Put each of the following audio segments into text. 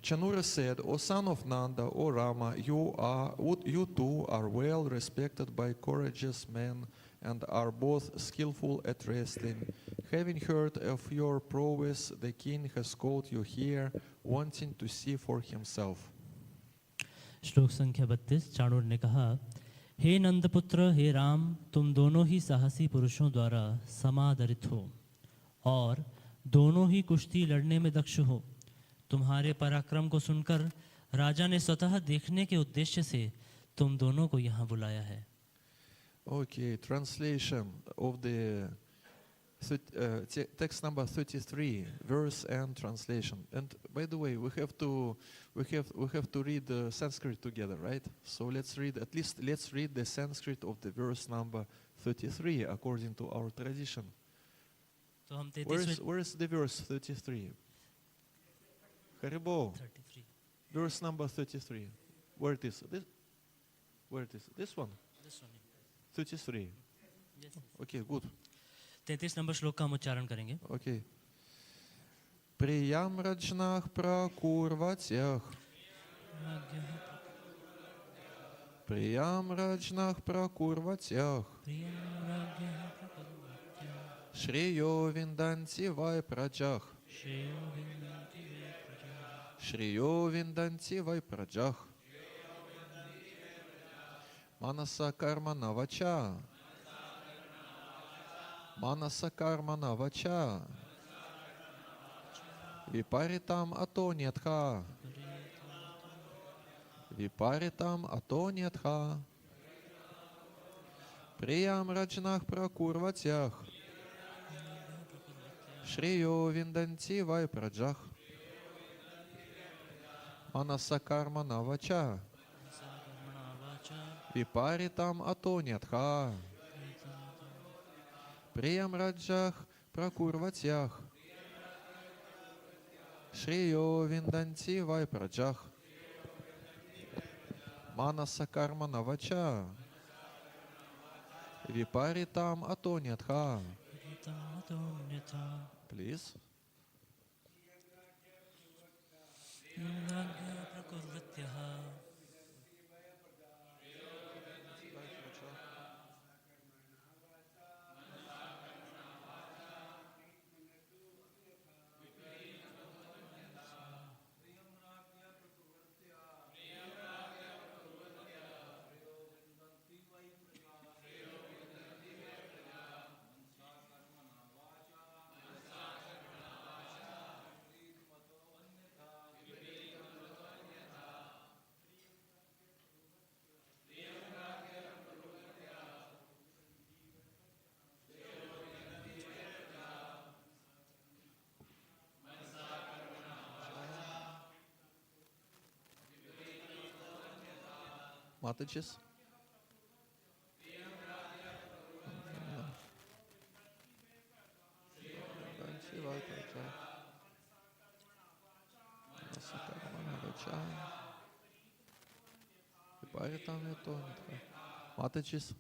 Chanura said, O son of Nanda, O Rama, you too are well respected by courageous men and are both skillful at wrestling. Having heard of your prowess, the king has called you here, wanting to see for himself. श्लोक संख्या 32। चाणूर ने कहा, हे नंदपुत्र, हे राम, तुम दोनों ही साहसी पुरुषों द्वारा समादरित हो और दोनों ही कुश्ती लड़ने में दक्ष हो। तुम्हारे पराक्रम को सुनकर राजा ने स्वतः देखने के उद्देश्य से तुम दोनों को यहाँ बुलाया है। Okay, translation of the text number 33, verse and translation. And by the way, we have to read the Sanskrit together, right? So let's read the Sanskrit of the verse number 33 according to our tradition. तो हम Where is the verse 33? Haribo. 33 Verse number 33. Where it is? Where it is? This one. 33. Okay, good. 33 number श्लोक का हम उच्चारण करेंगे। Okay. Priyam rajnah prakurvatyah. Priyam rajnah prakurvatyah. Shriyo vindanti vai prajah. Shriyo vindanti vai prajah. Manasa karma navacha. Manasa karma navacha. Viparitam ato nyatha. Viparitam ato nyatha. Priyam rajnah prakurvatyah. Shriyo vindanti vai prajah. Manasa karma navacha. Viparitam ato nyatha. Priyam rajah prakurvatyah. Shriyo vindanti vai prajah. Manasa karma navacha. Viparitam ato nyatha. Please. Mataji's. Mataji's.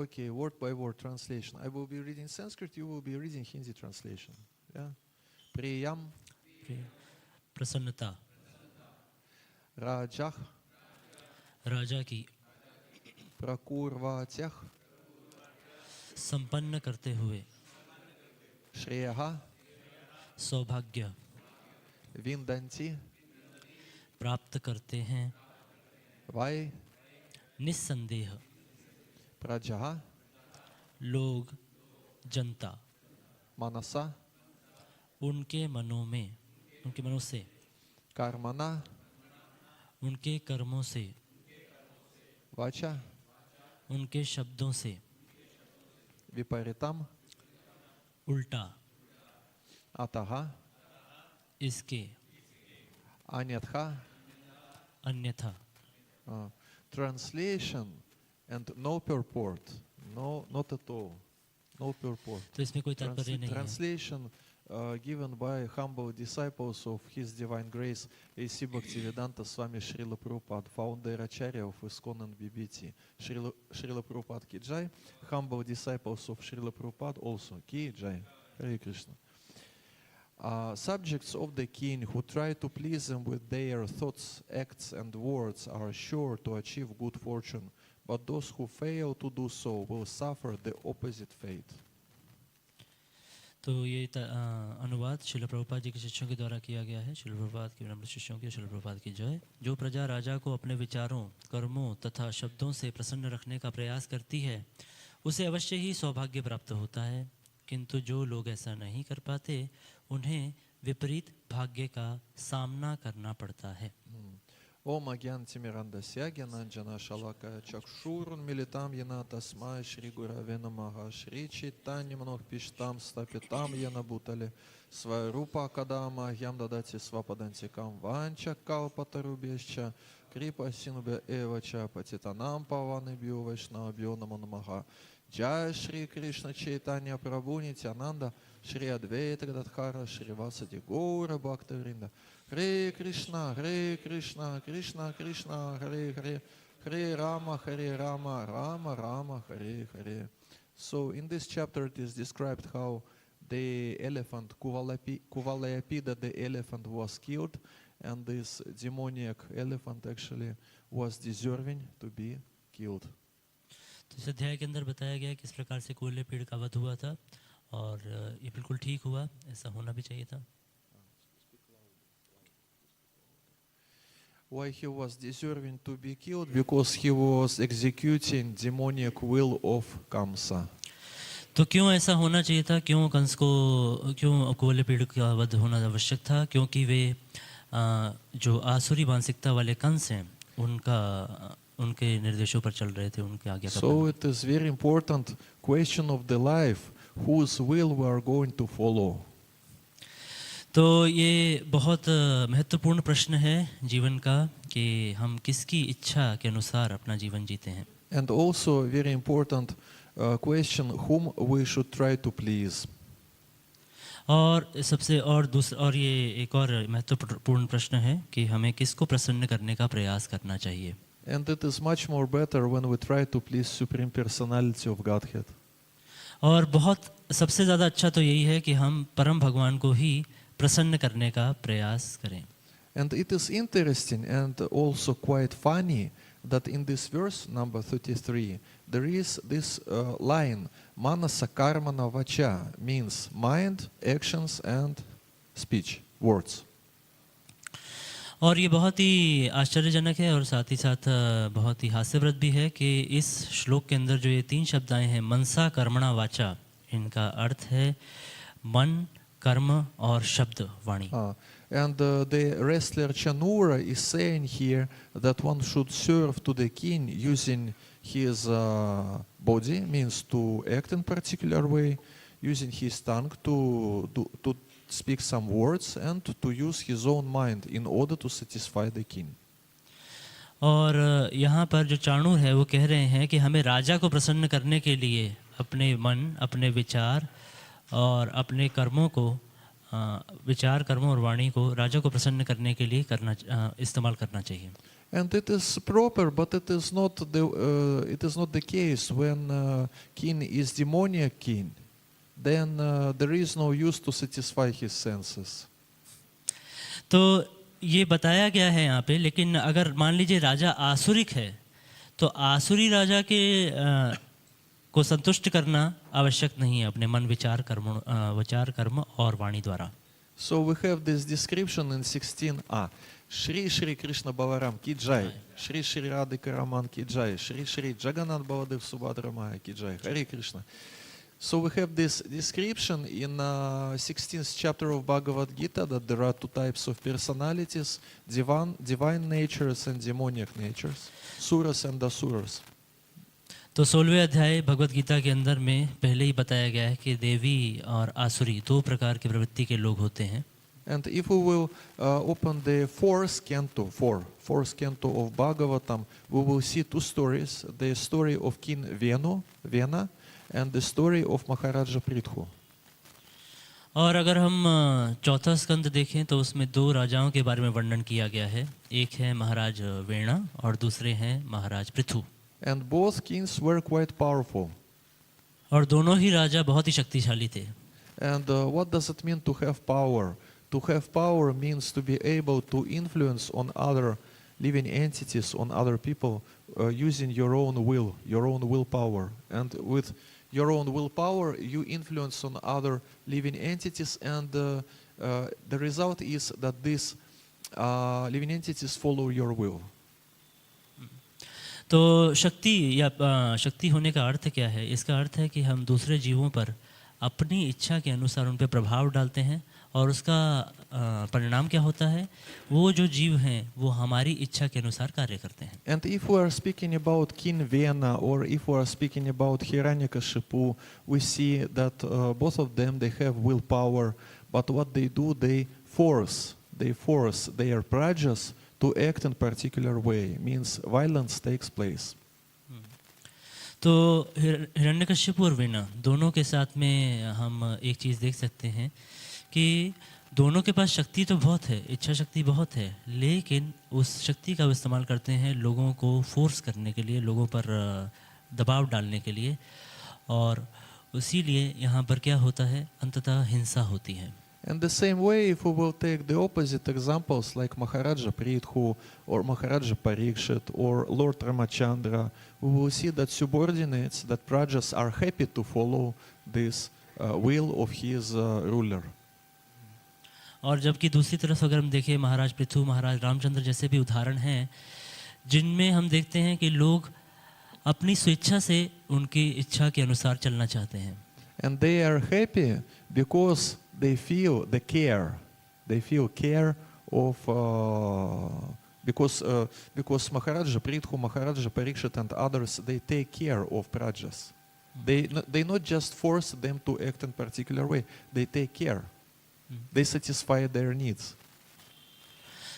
Okay, word by word translation. I will be reading Sanskrit, you will be reading Hindi translation. Yeah. Priyam. प्रसन्नता। Rajah. राजा की। Prakurvatyah. संपन्न करते हुए। Shreyaha. सौभाग्य। Vindanti. प्राप्त करते हैं। Vai. निस्संदेह। Prajaha. लोग। जनता, Manasa, उनके मनों में, उनके मनों से, Karmana, उनके कर्मों से, Vacha, उनके शब्दों से, Viparitam, उल्टा, Ataha, इसके, Anyatha. अन्यथा. Translation and no purport. No, not at all. No purport. तो इसमें कोई तात्पर्य नहीं है. Translation given by humble disciples of His Divine Grace A.C. Bhaktivedanta Swami Srila Prabhupada, founder Acharya of ISKCON and BBT. Srila Prabhupada Ki Jai. Humble disciples of Srila Prabhupada also Ki Jai. Hare Krishna. Subjects of the king who try to please him with their thoughts, acts, and words are sure to achieve good fortune, but those who fail to do so will suffer the opposite fate. तो ये अनुवाद श्रील प्रभुपाद जी के शिष्यों के द्वारा किया गया है. श्रील प्रभुपाद के विनम्र शिष्यों की श्रील प्रभुपाद की जय. जो प्रजा राजा को अपने विचारों, कर्मों तथा शब्दों से प्रसन्न रखने का प्रयास करती है, उसे अवश्य ही सौभाग्य प्राप्त होता है, किंतु जो लोग ऐसा नहीं कर पाते, उन्हें विपरीत भाग्य का सामना करना पड़ता है. Om Agyantimirandasya Gyananjana Shalaka Chakshurun Militam Yana Tasmai Shri Gurave Namaha Shri Chaitanya Manoh Pishtam Stapitam Yana Bhutale Svarupa Kadama Yamdadati Svapadantikam Vancha Kalpatarubhescha Kripa Sinubhya Evacha Patitanam Pavanebhyo Vaishnavabhyo Namo Namaha. Jai Shri Krishna Chaitanya Prabhu Nityananda Shri Advaita Gadadhara Shri Vasadi Gaura Bhakta-vrinda. Hare Krishna, Krishna Krishna, Hare Hare, Hare Rama, Rama Rama, Hare Hare. So in this chapter it is described how the elephant, Kuvalayapida, the elephant was killed, and this demoniac elephant actually was deserving to be killed. तो इस अध्याय के अंदर बताया गया किस प्रकार से कोयले पेड़ का वध हुआ था, और ये बिल्कुल ठीक हुआ, ऐसा होना भी चाहिए था. Why he was deserving to be killed? Because he was executing demoniac will of Kamsa. तो क्यों ऐसा होना चाहिए था, क्यों कंस को, क्यों कोयले पेड़ का वध होना आवश्यक था? क्योंकि वे जो आसुरी मानसिकता वाले कंस हैं, उनके निर्देशों पर चल रहे थे, उनके आज्ञा का. So it is very important question of the life, whose will we are going to follow. तो ये बहुत महत्वपूर्ण प्रश्न है जीवन का कि हम किसकी इच्छा के अनुसार अपना जीवन जीते हैं. And also very important question, whom we should try to please. और ये एक और महत्वपूर्ण प्रश्न है कि हमें किसको प्रसन्न करने का प्रयास करना चाहिए. And it is much more better when we try to please Supreme Personality of Godhead. और बहुत सबसे ज़्यादा अच्छा तो यही है कि हम परम भगवान को ही प्रसन्न करने का प्रयास करें. And it is interesting and also quite funny that in this verse number 33 there is this line Manasa Karmana Vacha, means mind, actions and speech, words. और ये बहुत ही आश्चर्यजनक है और साथ ही साथ बहुत ही हास्यप्रद भी है कि इस श्लोक के अंदर जो ये 3 शब्द आए हैं, मनसा कर्मणा वाचा, इनका अर्थ है मन, कर्म और शब्द, वाणी. And the wrestler Chanura is saying here that one should serve to the king using his body, means to act in particular way, using his tongue to speak some words, and to use his own mind in order to satisfy the king. और यहाँ पर जो चाणूर है वो कह रहे हैं कि हमें राजा को प्रसन्न करने के लिए अपने मन, अपने विचार और अपने कर्मों को, विचार, कर्मों और वाणी को राजा को प्रसन्न करने के लिए इस्तेमाल करना चाहिए. And it is proper, but it is not the case when king is demoniac king. Then there is no use to satisfy his senses. तो ये बताया गया है यहाँ पे, लेकिन अगर मान लीजिए राजा आसुरिक है, तो आसुरी राजा के को संतुष्ट करना आवश्यक नहीं है अपने मन, विचार, कर्म और वाणी द्वारा. So we have this description in 16a. Shri Shri Krishna Balaram Ki Jai, Shri Shri Radhika Raman Ki Jai, Shri Shri Jagannath Baladev Subhadra Maya Ki Jai, Hare Krishna. So we have this description in 16th chapter of Bhagavad Gita that there are two types of personalities, divine natures and demonic natures, suras and asuras. तो 16वें अध्याय भगवत गीता के अंदर में पहले ही बताया गया है कि देवी और आसुरी दो प्रकार की प्रवृत्ति के लोग होते हैं. And if we will open the fourth canto of Bhagavatam, we will see two stories, the story of King Vena and the story of Maharaja Prithu. और अगर हम चौथा स्कंद देखें तो उसमें दो राजाओं के बारे में वर्णन किया गया है. एक है महाराज वेणा और दूसरे हैं महाराज Prithu. And both kings were quite powerful. और दोनों ही राजा बहुत ही शक्तिशाली थे. And what does it mean to have power? To have power means to be able to influence on other living entities, on other people, using your own willpower. And with your own willpower, you influence on other living entities, and the result is that these living entities follow your will. तो शक्ति या शक्ति होने का अर्थ क्या है? इसका अर्थ है कि हम दूसरे जीवों पर अपनी इच्छा के अनुसार उन पर प्रभाव डालते हैं और उसका परिणाम क्या होता है? वो जो जीव हैं वो हमारी इच्छा के अनुसार कार्य करते हैं. And if we are speaking about King Vena or if we are speaking about Hiranyakashipu, we see that both of them, they have willpower, but what they do, they force their prajas to act in particular way, means violence takes place. तो हिरण्यकश्यप और vena दोनों के साथ में हम एक चीज़ देख सकते हैं कि दोनों के पास शक्ति तो बहुत है, इच्छा शक्ति बहुत है, लेकिन उस शक्ति का इस्तेमाल करते हैं लोगों को फोर्स करने के लिए, लोगों पर दबाव डालने के लिए, और इसीलिए यहाँ पर क्या होता है? अंततः हिंसा होती है. And the same way, if we will take the opposite examples like Maharaja Prithu or Maharaja Parikshit or Lord Ramachandra, we will see that subordinates, that prajas are happy to follow this will of his ruler. और जबकि दूसरी तरफ अगर हम देखें महाराज पृथु, महाराज रामचंद्र जैसे भी उदाहरण हैं जिनमें हम देखते हैं कि लोग अपनी स्वेच्छा से उनकी इच्छा के अनुसार चलना चाहते हैं. And they are happy because they feel the care. They feel care of because Maharaja Prithu, Maharaja Parikshit and others, they take care of prajas. They not just force them to act in particular way. They take care. They satisfy their needs.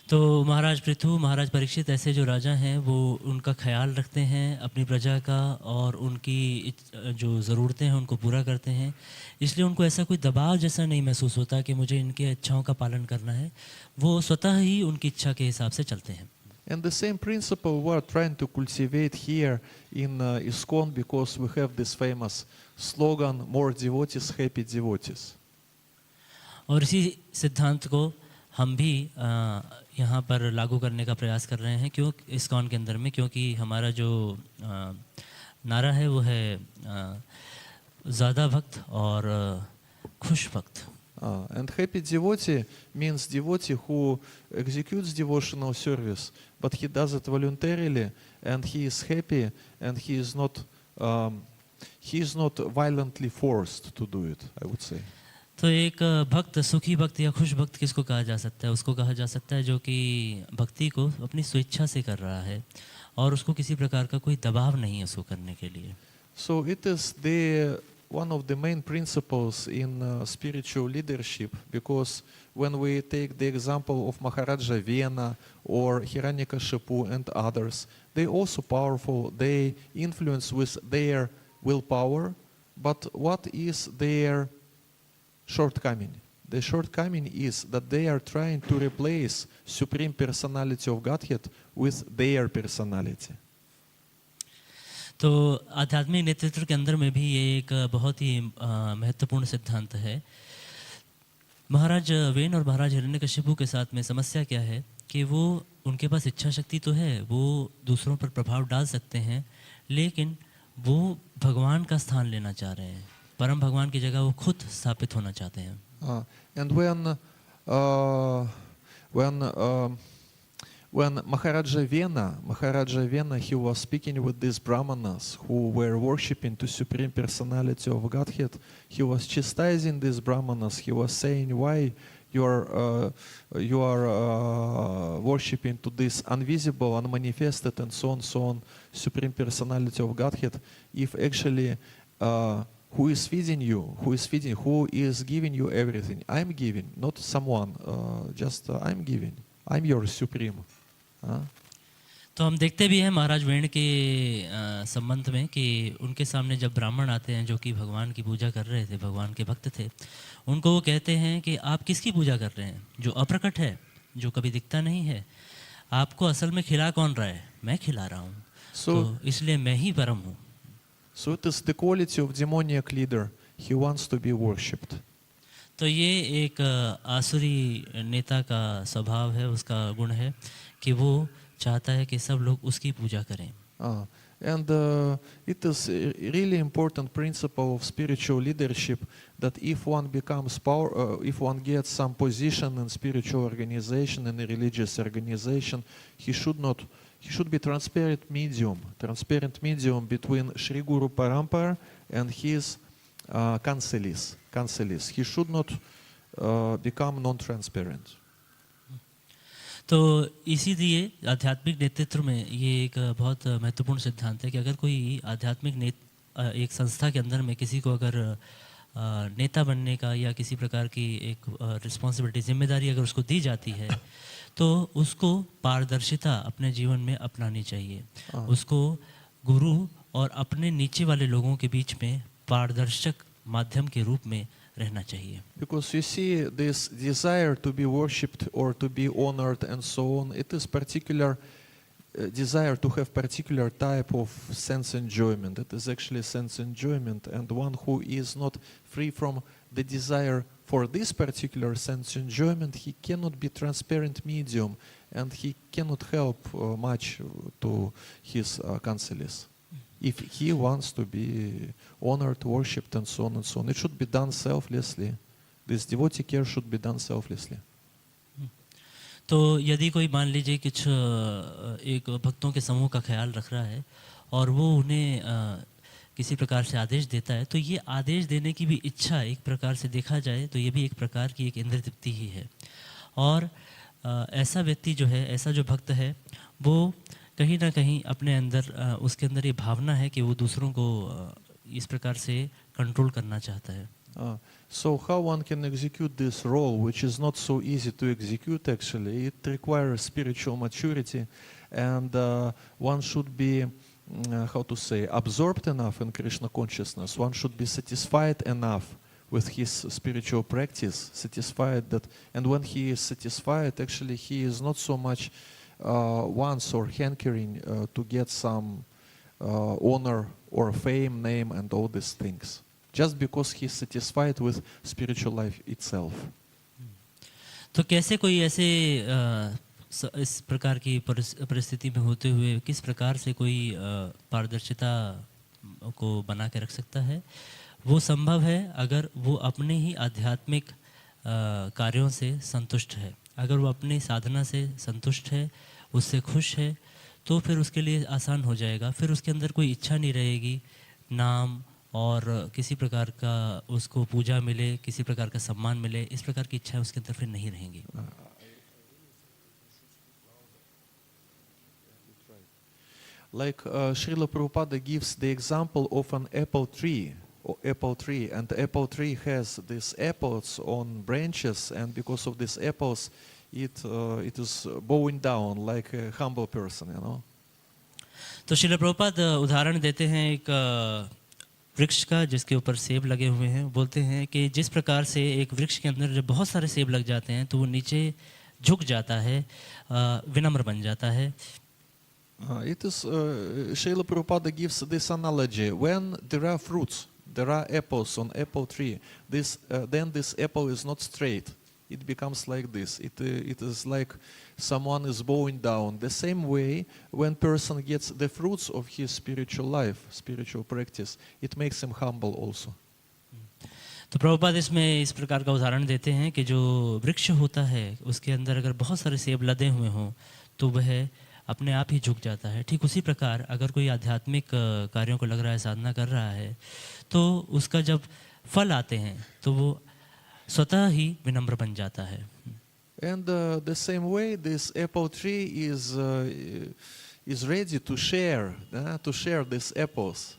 तो महाराज पृथु, महाराज परीक्षित ऐसे जो राजा हैं वो उनका ख्याल रखते हैं अपनी प्रजा का और उनकी जो ज़रूरतें हैं उनको पूरा करते हैं. इसलिए उनको ऐसा कोई दबाव जैसा नहीं महसूस होता कि मुझे इनके इच्छाओं का पालन करना है. वो स्वतः ही उनकी इच्छा के हिसाब से चलते हैं. And the same principle we are trying to cultivate here in ISKCON, because we have this famous slogan, more devotees, happy devotees. और इसी सिद्धांत को हम भी यहाँ पर लागू करने का प्रयास कर रहे हैं क्यों ISKCON के अंदर में, क्योंकि हमारा जो नारा है वो है ज़्यादा भक्त और खुश भक्त. And happy devotee means devotee who executes devotional service, but he does it voluntarily, and he is happy, and he is not violently forced to do it, I would say. तो एक भक्त, सुखी भक्त या खुश भक्त किसको कहा जा सकता है? उसको कहा जा सकता है जो कि भक्ति को अपनी स्वेच्छा से कर रहा है और उसको किसी प्रकार का कोई दबाव नहीं है उसको करने के लिए. So it is one of the main principles in spiritual leadership, because when we take the example of Maharaja Vena or Hiranyakashipu and others, they also powerful, they influence with their willpower, but what is their shortcoming? The shortcoming is that they are trying to replace Supreme Personality of Godhead with their personality. तो आध्यात्मिक नेतृत्व के अंदर में भी ये एक बहुत ही महत्वपूर्ण सिद्धांत है. महाराज वेन और महाराज हिरण्यकशिपु के साथ में समस्या क्या है कि वो उनके पास इच्छा शक्ति तो है, वो दूसरों पर प्रभाव डाल सकते हैं, लेकिन वो भगवान का स्थान लेना चाह रहे हैं. परम भगवान की जगह वो खुद स्थापित होना चाहते हैं. And When Maharaja Vena, he was speaking with these brahmanas who were worshipping to Supreme Personality of Godhead. He was chastising these brahmanas. He was saying, why you are worshipping to this invisible, unmanifested, and so on, Supreme Personality of Godhead, if actually who is feeding you? Who is giving you everything? I'm giving, not someone. I'm giving. I'm your supreme. तो हम देखते भी हैं महाराज वेण के संबंध में कि उनके सामने जब ब्राह्मण आते हैं जो कि भगवान की पूजा कर रहे थे, भगवान के भक्त थे, उनको वो कहते हैं कि आप किसकी पूजा कर रहे हैं? जो अप्रकट है, जो कभी दिखता नहीं है, आपको असल में खिला कौन रहा है? मैं खिला रहा हूँ। तो इसलिए मैं ही परम हूँ। So it is the quality of demoniac leader. He wants to be worshipped. तो ये एक आसुरी नेता का स्वभाव है, उसका गुण है कि वो चाहता है कि सब लोग उसकी पूजा करें। And it is a really important principle of spiritual leadership that if one becomes if one gets some position in spiritual organization, in a religious organization, he should be transparent medium between Sri Guru Parampara and his counselees. He should not become non-transparent. तो इसीलिए आध्यात्मिक नेतृत्व में ये एक बहुत महत्वपूर्ण सिद्धांत है कि अगर कोई आध्यात्मिक एक संस्था के अंदर में किसी को अगर नेता बनने का या किसी प्रकार की एक रिस्पॉन्सिबिलिटी, जिम्मेदारी अगर उसको दी जाती है, तो उसको पारदर्शिता अपने जीवन में अपनानी चाहिए। उसको गुरु और अपने नीचे वाले लोगों के बीच में पारदर्शक माध्यम के रूप में रहना चाहिए। Because you see this desire to be worshipped or to be honored and so on, it is particular desire to have particular type of sense enjoyment. It is actually sense enjoyment, and one who is not free from the desire for this particular sense enjoyment, he cannot be transparent medium, and he cannot help much to his counselees. If he wants to be honored, worshipped, and so on, it should be done selflessly. This devotee care should be done selflessly. तो यदि कोई मान लीजिए कुछ एक भक्तों के समूह का ख्याल रख रहा है और वो उन्हें किसी प्रकार से आदेश देता है, तो ये आदेश देने की भी इच्छा एक प्रकार से देखा जाए तो ये भी एक प्रकार की एक इंद्र तृप्ति ही है। और ऐसा व्यक्ति जो है, ऐसा जो भक्त है, वो कहीं ना कहीं अपने अंदर उसके अंदर ये भावना है कि वो दूसरों को इस प्रकार से कंट्रोल करना चाहता है। So how one can execute this role, which is not so easy to execute actually? It requires spiritual maturity, and one should be, absorbed enough in Krishna consciousness. One should be satisfied enough with his spiritual practice, satisfied that, and when he is satisfied, actually he is not so much wants or hankering to get some honor or fame, name, and all these things. Just because he is satisfied with spiritual life itself. तो कैसे कोई ऐसे इस प्रकार की परिस्थिति में होते हुए किस प्रकार से कोई पारदर्शिता को बना के रख सकता है? वो संभव है अगर वो अपने ही आध्यात्मिक कार्यों से संतुष्ट है। अगर वो अपनी साधना से संतुष्ट है, उससे खुश है, तो फिर उसके लिए आसान हो जाएगा। फिर उसके अंदर कोई इच्छा नहीं रहेगी नाम और किसी प्रकार का उसको पूजा मिले, किसी प्रकार का सम्मान मिले, इस प्रकार की इच्छा उसके अंदर फिर नहीं रहेंगी। Like Srila Prabhupada gives the example of an apple tree, and the apple tree has these apples on branches, and because of these apples, it is bowing down like a humble person, you know. तो श्रील प्रभुपाद उदाहरण देते हैं एक वृक्ष का जिसके ऊपर सेब लगे हुए हैं। बोलते हैं कि जिस प्रकार से एक वृक्ष के अंदर जब बहुत सारे सेब लग जाते हैं तो वो नीचे झुक जाता है, विनम्र बन जाता है। It is Srila Prabhupada gives this analogy. When there are fruits, there are apples on apple tree. Then this apple is not straight. It becomes like this. It is like someone is bowing down. The same way, when person gets the fruits of his spiritual life, spiritual practice, it makes him humble also. तो प्रभुपाद इसमें इस प्रकार का उदाहरण देते हैं कि जो वृक्ष होता है उसके अंदर अगर बहुत सारे सेब लदे हुए हों तो वह अपने आप ही झुक जाता है। ठीक उसी प्रकार अगर कोई आध्यात्मिक कार्यों को लग रहा है, साधना कर रहा है, तो उसका जब फल आते हैं तो वो स्वतः ही विनम्र बन जाता है। And the same way, this apple tree is ready to share these apples.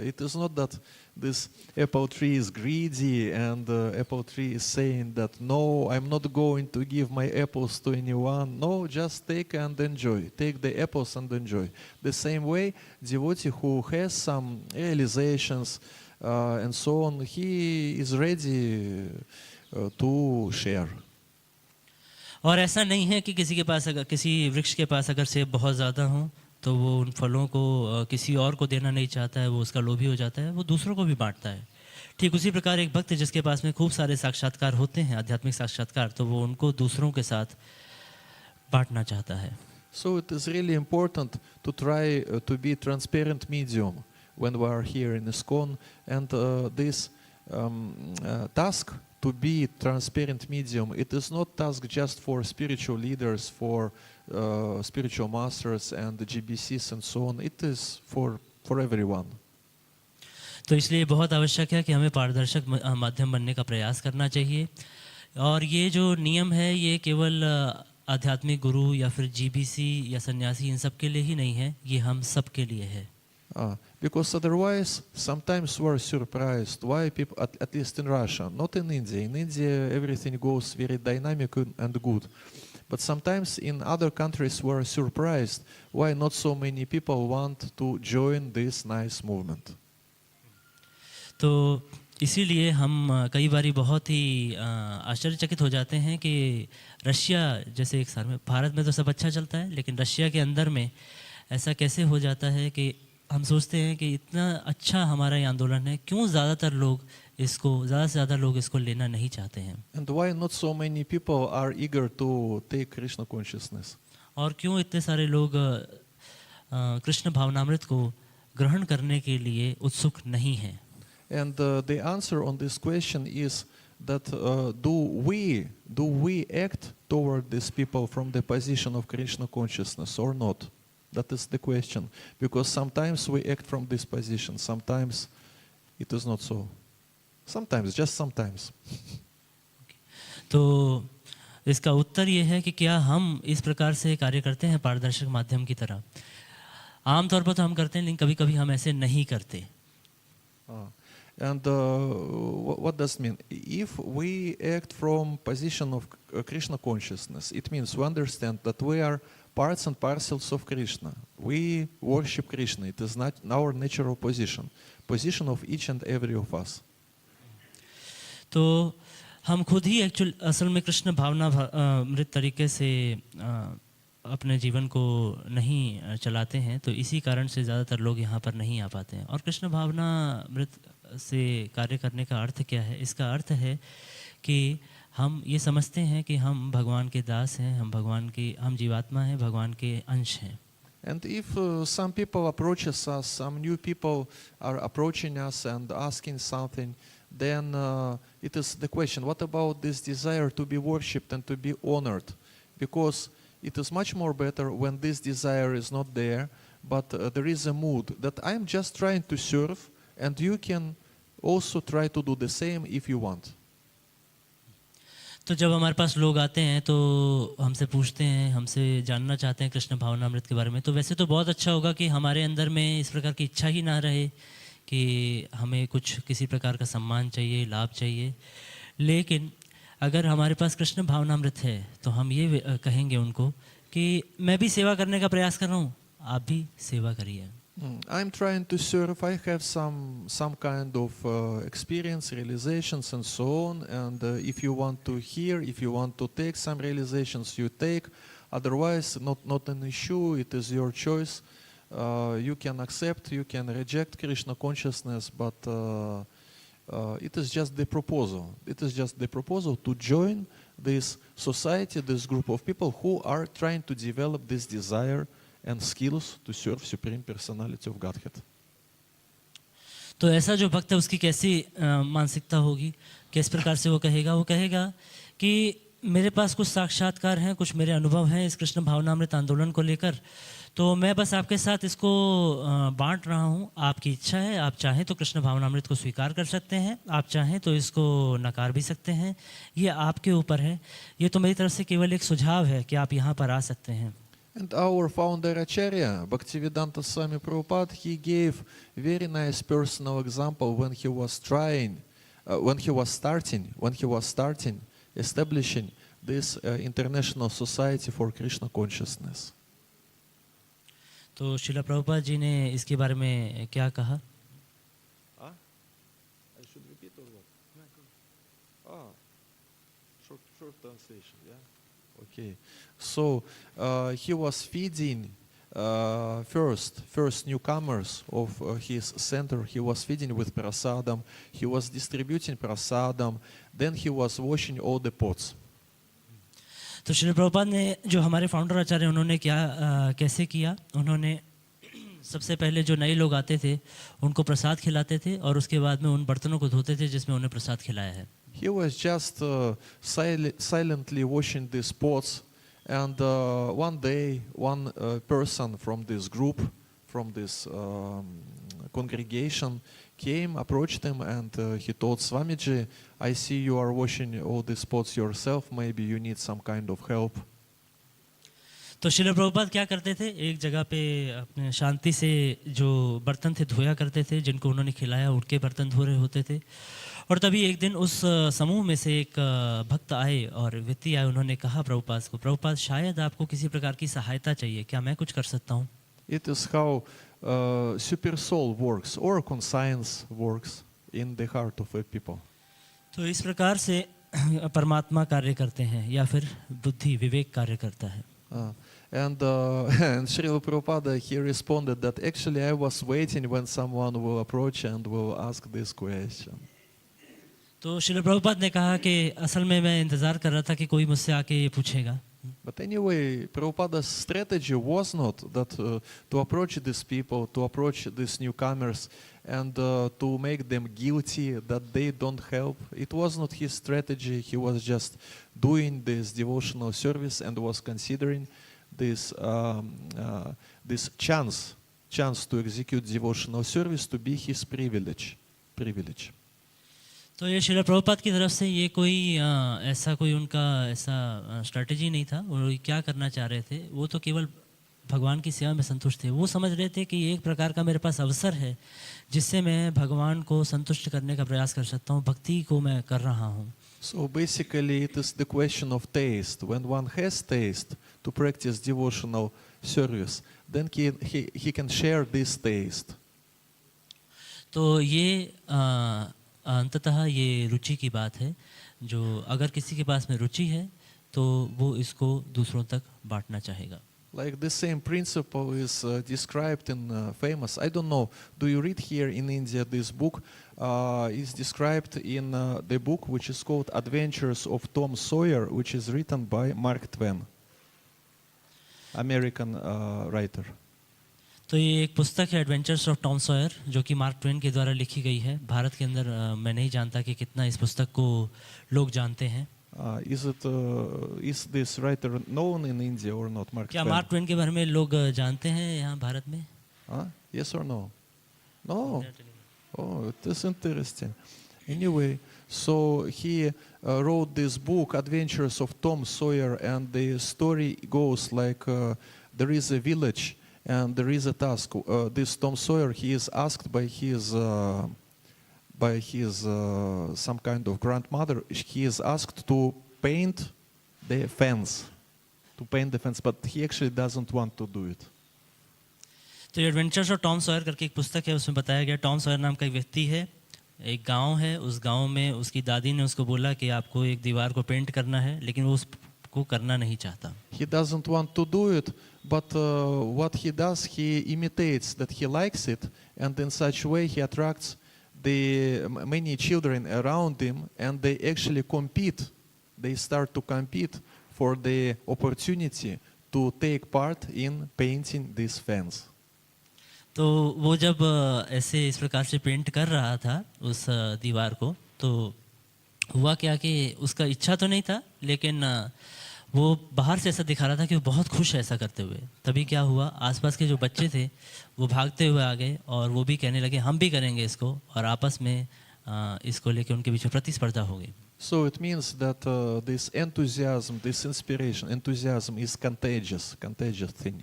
It is not that this apple tree is greedy and apple tree is saying that no, I'm not going to give my apples to anyone. No, just take and enjoy. Take the apples and enjoy. The same way, devotee who has some realizations and so on, he is ready to share. और ऐसा नहीं है कि किसी के पास अगर किसी वृक्ष के पास अगर सेब बहुत ज़्यादा हों तो वो उन फलों को किसी और को देना नहीं चाहता है, वो उसका लोभी हो जाता है, वो दूसरों को भी बांटता है। ठीक उसी प्रकार एक भक्त जिसके पास में खूब सारे साक्षात्कार होते हैं, आध्यात्मिक साक्षात्कार, तो वो उनको दूसरों के साथ बांटना चाहता है। So it is really important to try to be transparent medium when we are here in ISKCON, and this task to be transparent medium, it is not task just for spiritual leaders, for spiritual masters and the GBCs and so on. It is for everyone. तो इसलिए बहुत आवश्यक है कि हमें पारदर्शक माध्यम बनने का प्रयास करना चाहिए। और ये जो नियम है ये केवल आध्यात्मिक गुरु या फिर जीबीसी या सन्यासी इन सब के लिए ही नहीं है, ये हम सब के लिए है। Because otherwise, sometimes we're surprised why people, at least in Russia, not in India. In India, everything goes very dynamic and good. But sometimes in other countries, we're surprised why not so many people want to join this nice movement. तो इसीलिए हम कई बारी बहुत ही आश्चर्यचकित हो जाते हैं कि रशिया जैसे एक साल में, भारत में तो सब अच्छा चलता है, लेकिन रशिया के अंदर में ऐसा कैसे हो जाता है कि हम सोचते हैं कि इतना अच्छा हमारा ये आंदोलन है, क्यों ज़्यादा से ज़्यादा लोग इसको लेना नहीं चाहते हैं। And why not so many people are eager to take Krishna consciousness? और क्यों इतने सारे लोग कृष्ण भावनामृत को ग्रहण करने के लिए उत्सुक नहीं हैं। And the answer on this question is that do we act toward these people from the position of Krishna consciousness or not? That is the question. Because sometimes we act from this position, sometimes it is not so. Sometimes, just sometimes. तो इसका उत्तर ये है कि क्या हम इस प्रकार से कार्य करते हैं पारदर्शक माध्यम की तरह। आमतौर पर तो हम करते हैं, लेकिन कभी कभी हम ऐसे नहीं करते। And what does it mean? If we act from position of Krishna consciousness, it means we understand that we are parts and parcels of Krishna. We worship Krishna. It is not our natural position of each and every of us. तो हम खुद ही असल में कृष्ण भावना मृत तरीके से अपने जीवन को नहीं चलाते हैं, तो इसी कारण से ज़्यादातर लोग यहाँ पर नहीं आ पाते हैं। और कृष्ण भावना मृत से कार्य करने का अर्थ क्या है? इसका अर्थ है कि हम ये समझते हैं कि हम भगवान के दास हैं, हम जीवात्मा हैं, भगवान के अंश हैं। And if some people approaches us, some new people are approaching us and asking something, then it is the question, what about this desire to be worshipped and to be honored? Because it is much more better when this desire is not there, but there is a mood that I'm just trying to serve, and you can also try to do the same if you want. तो जब हमारे पास लोग आते हैं तो हमसे पूछते हैं, हमसे जानना चाहते हैं कृष्ण भावनामृत के बारे में, तो वैसे तो बहुत अच्छा होगा कि हमारे अंदर में इस प्रकार की इच्छा ही ना रहे कि हमें कुछ किसी प्रकार का सम्मान चाहिए, लाभ चाहिए। लेकिन अगर हमारे पास कृष्ण भावनामृत है तो हम ये कहेंगे उनको कि मैं भी सेवा करने का प्रयास कर रहा हूँ, आप भी सेवा करिए। I'm trying to serve. I have some kind of experience, realizations, and so on. And if you want to hear, if you want to take some realizations, you take. Otherwise, not an issue. It is your choice. You can accept, you can reject Krishna consciousness, but it is just the proposal. It is just the proposal to join this society, this group of people who are trying to develop this desire and skills to serve Supreme Personality of Godhead. तो ऐसा जो भक्त है उसकी कैसी मानसिकता होगी, किस प्रकार से वो कहेगा कि मेरे पास कुछ साक्षात्कार हैं, कुछ मेरे अनुभव हैं इस कृष्ण भावनामृत आंदोलन को लेकर। तो मैं बस आपके साथ इसको बांट रहा हूँ। आपकी इच्छा है, आप चाहें तो कृष्ण भावनामृत को स्वीकार कर सकते हैं, आप चाहें तो इसको नकार भी सकते हैं, ये आपके ऊपर है। ये तो मेरी तरफ से केवल एक सुझाव है कि आप यहाँ पर आ सकते हैं। And our founder Acharya, Bhaktivedanta Swami Prabhupada, he gave very nice personal example when he was starting establishing this international society for Krishna consciousness. तो श्रीला प्रभुपाद जी ने इसके बारे में क्या कहा? I should repeat or what? Short translation, yeah. Okay. So he was feeding first newcomers of his center. He was feeding with prasadam. He was distributing prasadam. Then he was washing all the pots. तो श्री प्रभुपाद ने, जो हमारे founder आचार्य, उन्होंने कैसे किया? उन्होंने सबसे पहले जो नए लोग आते थे उनको प्रसाद खिलाते थे और उसके बाद में उन बर्तनों को धोते थे जिसमें उन्हें प्रसाद खिलाया है। He was just silently washing these pots, and one day one person from this group, from this congregation, came, approached him, and he told Swamiji, I see you are washing all these pots yourself, maybe you need some kind of help. तो श्रील प्रभुपाद क्या करते थे? एक जगह पे अपने शांति से जो बर्तन थे धोया करते थे, जिनको उन्होंने खिलाया उनके बर्तन धो रहे होते थे। और तभी एक दिन उस समूह में से एक भक्त आए और व्यक्ति आए, उन्होंने कहा प्रभुपाद को, प्रभुपाद शायद आपको किसी प्रकार की सहायता चाहिए, क्या मैं कुछ कर सकता हूँ? It is how super soul works or conscience works in the heart of a people. तो इस प्रकार से परमात्मा कार्य करते हैं या फिर बुद्धि विवेक कार्य करता है। And Srila Prabhupada, he responded that actually I was waiting when someone will approach and will ask this question. तो श्रील प्रभुपाद ने कहा कि असल में मैं इंतजार कर रहा था कि कोई मुझसे आके ये पूछेगा। But anyway, Prabhupada's strategy was not that to approach these people, to approach these newcomers and to make them guilty that they don't help. It was not his strategy. He was just doing this devotional service and was considering this this chance to execute devotional service to be his privilege. तो ये श्रील प्रभुपाद की तरफ से ये कोई ऐसा कोई उनका ऐसा स्ट्रैटेजी नहीं था। वो क्या करना चाह रहे थे, वो तो केवल भगवान की सेवा में संतुष्ट थे। वो समझ रहे थे कि ये एक प्रकार का मेरे पास अवसर है जिससे मैं भगवान को संतुष्ट करने का प्रयास कर सकता हूँ, भक्ति को मैं कर रहा हूँ। So basically it is the question of taste. When one has taste to practice devotional service, then he can share this taste. तो ये अंततः ये रुचि की बात है, जो अगर किसी के पास में रुचि है तो वो इसको दूसरों तक बांटना चाहेगा। Like the same principle is described in famous, I don't know, do you read here in India this book? Is described in the book which is called Adventures of Tom Sawyer, which is written by Mark Twain, American writer. तो ये एक पुस्तक है adventures of Tom Sawyer, जो कि mark Twain के द्वारा लिखी गई है। भारत के अंदर मैं नहीं जानता कि कितना इस पुस्तक को लोग जानते हैं। Is this writer known in India or not, Mark क्या Twain? मार्क ट्वेन के बारे में लोग जानते हैं यहाँ भारत में? Yes or no? No. Oh, it is interesting. Anyway, so he wrote this book, Adventures of Tom Sawyer, and the story goes like there is a village and there is a task. This Tom Sawyer, he is asked by his some kind of grandmother. He is asked to paint the fence, but he actually doesn't want to do it. तो adventures of Tom Sawyer करके एक पुस्तक है, उसमें बताया गया Tom Sawyer नाम का एक व्यक्ति है, एक गांव है, उस गांव में उसकी दादी ने उसको बोला कि आपको एक दीवार को पेंट करना है, लेकिन वो उसको करना नहीं चाहता। He doesn't want to do it, but what he does, he imitates that he likes it, and in such way he attracts the many children around him, and they actually compete. They start to compete for the opportunity to take part in painting this fence. तो वो जब ऐसे इस प्रकार से paint कर रहा था उस दीवार को, तो हुआ क्या कि उसका इच्छा तो नहीं था, लेकिन वो बाहर से ऐसा दिखा रहा था कि वो बहुत खुश है ऐसा करते हुए। तभी क्या हुआ, आसपास के जो बच्चे थे वो भागते हुए आ गए और वो भी कहने लगे हम भी करेंगे इसको, और आपस में इसको लेके उनके बीच में प्रतिस्पर्धा हो गई। So it means that this enthusiasm, this inspiration, enthusiasm is contagious thing.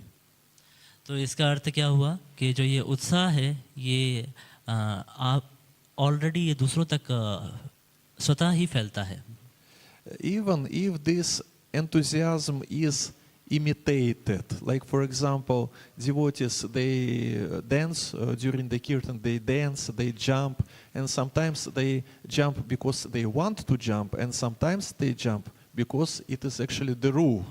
तो इसका अर्थ क्या हुआ कि जो ये उत्साह है ये आप ऑलरेडी ये दूसरों तक स्वतः ही फैलता है। Even if this enthusiasm is imitated, like for example, devotees they dance during the kirtan, they dance, they jump, and sometimes they jump because they want to jump, and sometimes they jump because it is actually the rule,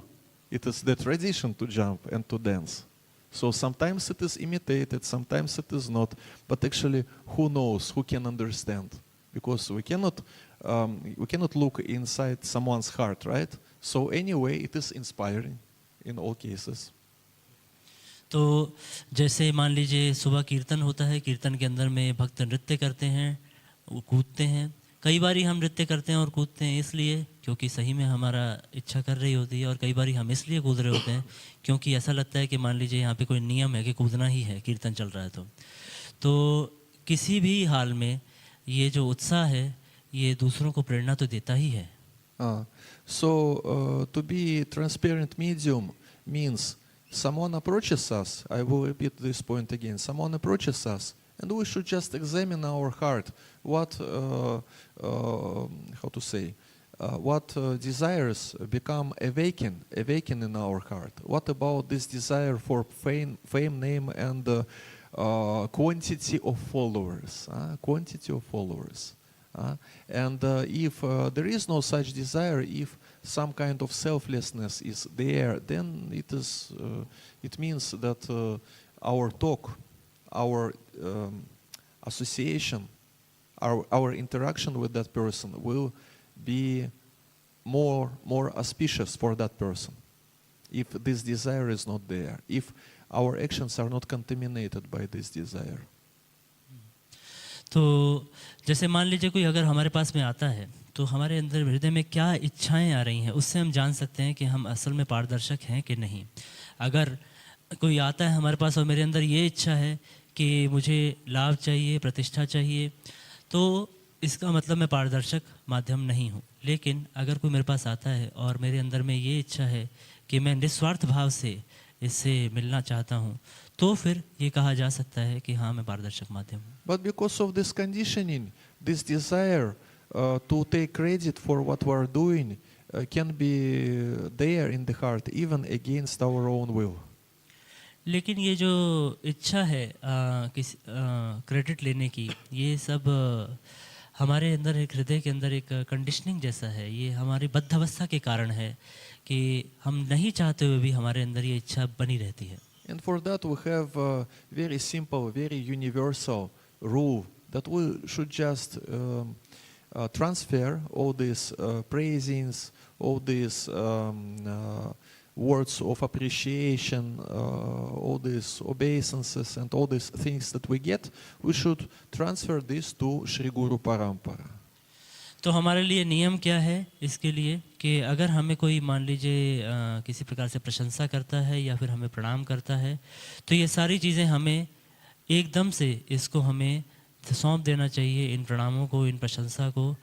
it is the tradition to jump and to dance. So sometimes it is imitated, sometimes it is not, but actually who knows, who can understand? Because we cannot look inside someone's heart, right? So anyway, it is inspiring in all cases. तो जैसे मान लीजिए सुबह कीर्तन होता है, कीर्तन के अंदर में भक्त नृत्य करते हैं, वो कूदते हैं। कई बारी हम नृत्य करते हैं और कूदते हैं इसलिए क्योंकि सही में हमारा इच्छा कर रही होती है, और कई बारी हम इसलिए कूद रहे होते हैं क्योंकि ऐसा लगता है कि मान लीजिए यहाँ पे कोई नियम है कि कूदना ही है, कीर्तन चल रहा है। तो किसी भी हाल में ये जो उत्साह है ये दूसरों को प्रेरणा तो देता ही है। So to be transparent medium means someone approaches us, I will repeat this point again, someone approaches us and we should just examine our heart, what desires become awaken in our heart. What about this desire for fame, name, and quantity of followers? And if there is no such desire, if some kind of selflessness is there, then it means that our talk, our association, our interaction with that person will be more auspicious for that person. If this desire is not there, if our actions are not contaminated by this desire. तो जैसे मान लीजिए कोई अगर हमारे पास में आता है तो हमारे अंदर हृदय में क्या इच्छाएं आ रही हैं, उससे हम जान सकते हैं कि हम असल में पारदर्शक हैं कि नहीं। अगर कोई आता है हमारे पास और मेरे अंदर ये इच्छा है कि मुझे लाभ चाहिए, प्रतिष्ठा चाहिए, तो इसका मतलब मैं पारदर्शक माध्यम नहीं हूँ। लेकिन अगर कोई मेरे पास आता है और मेरे अंदर में ये इच्छा है कि मैं निस्वार्थ भाव से इससे मिलना चाहता हूँ, तो फिर ये कहा जा सकता है कि हाँ मैं पारदर्शक माध्यम हूँ। But because of this conditioning, this desire to take credit for what we are doing can be there in the heart, even against our own will. लेकिन ये जो इच्छा है क्रेडिट लेने की, ये सब हमारे अंदर एक हृदय के अंदर एक कंडीशनिंग जैसा है। ये हमारी बद्धावस्था के कारण है कि हम नहीं चाहते हुए भी हमारे अंदर ये इच्छा बनी रहती है। And for that we have a very simple, very universal rule that we should just transfer all these praisings, all these words of appreciation, all these obeisances and all these things that we get, we should transfer this to Shri Guru Parampara. तो हमारे लिए नियम क्या है इसके लिए कि अगर हमें कोई मान लीजिए किसी प्रकार से प्रशंसा करता है या फिर हमें प्रणाम करता है, तो ये सारी चीज़ें हमें एकदम से इसको हमें सौंप देना चाहिए, इन प्रणामों को, इन प्रशंसा को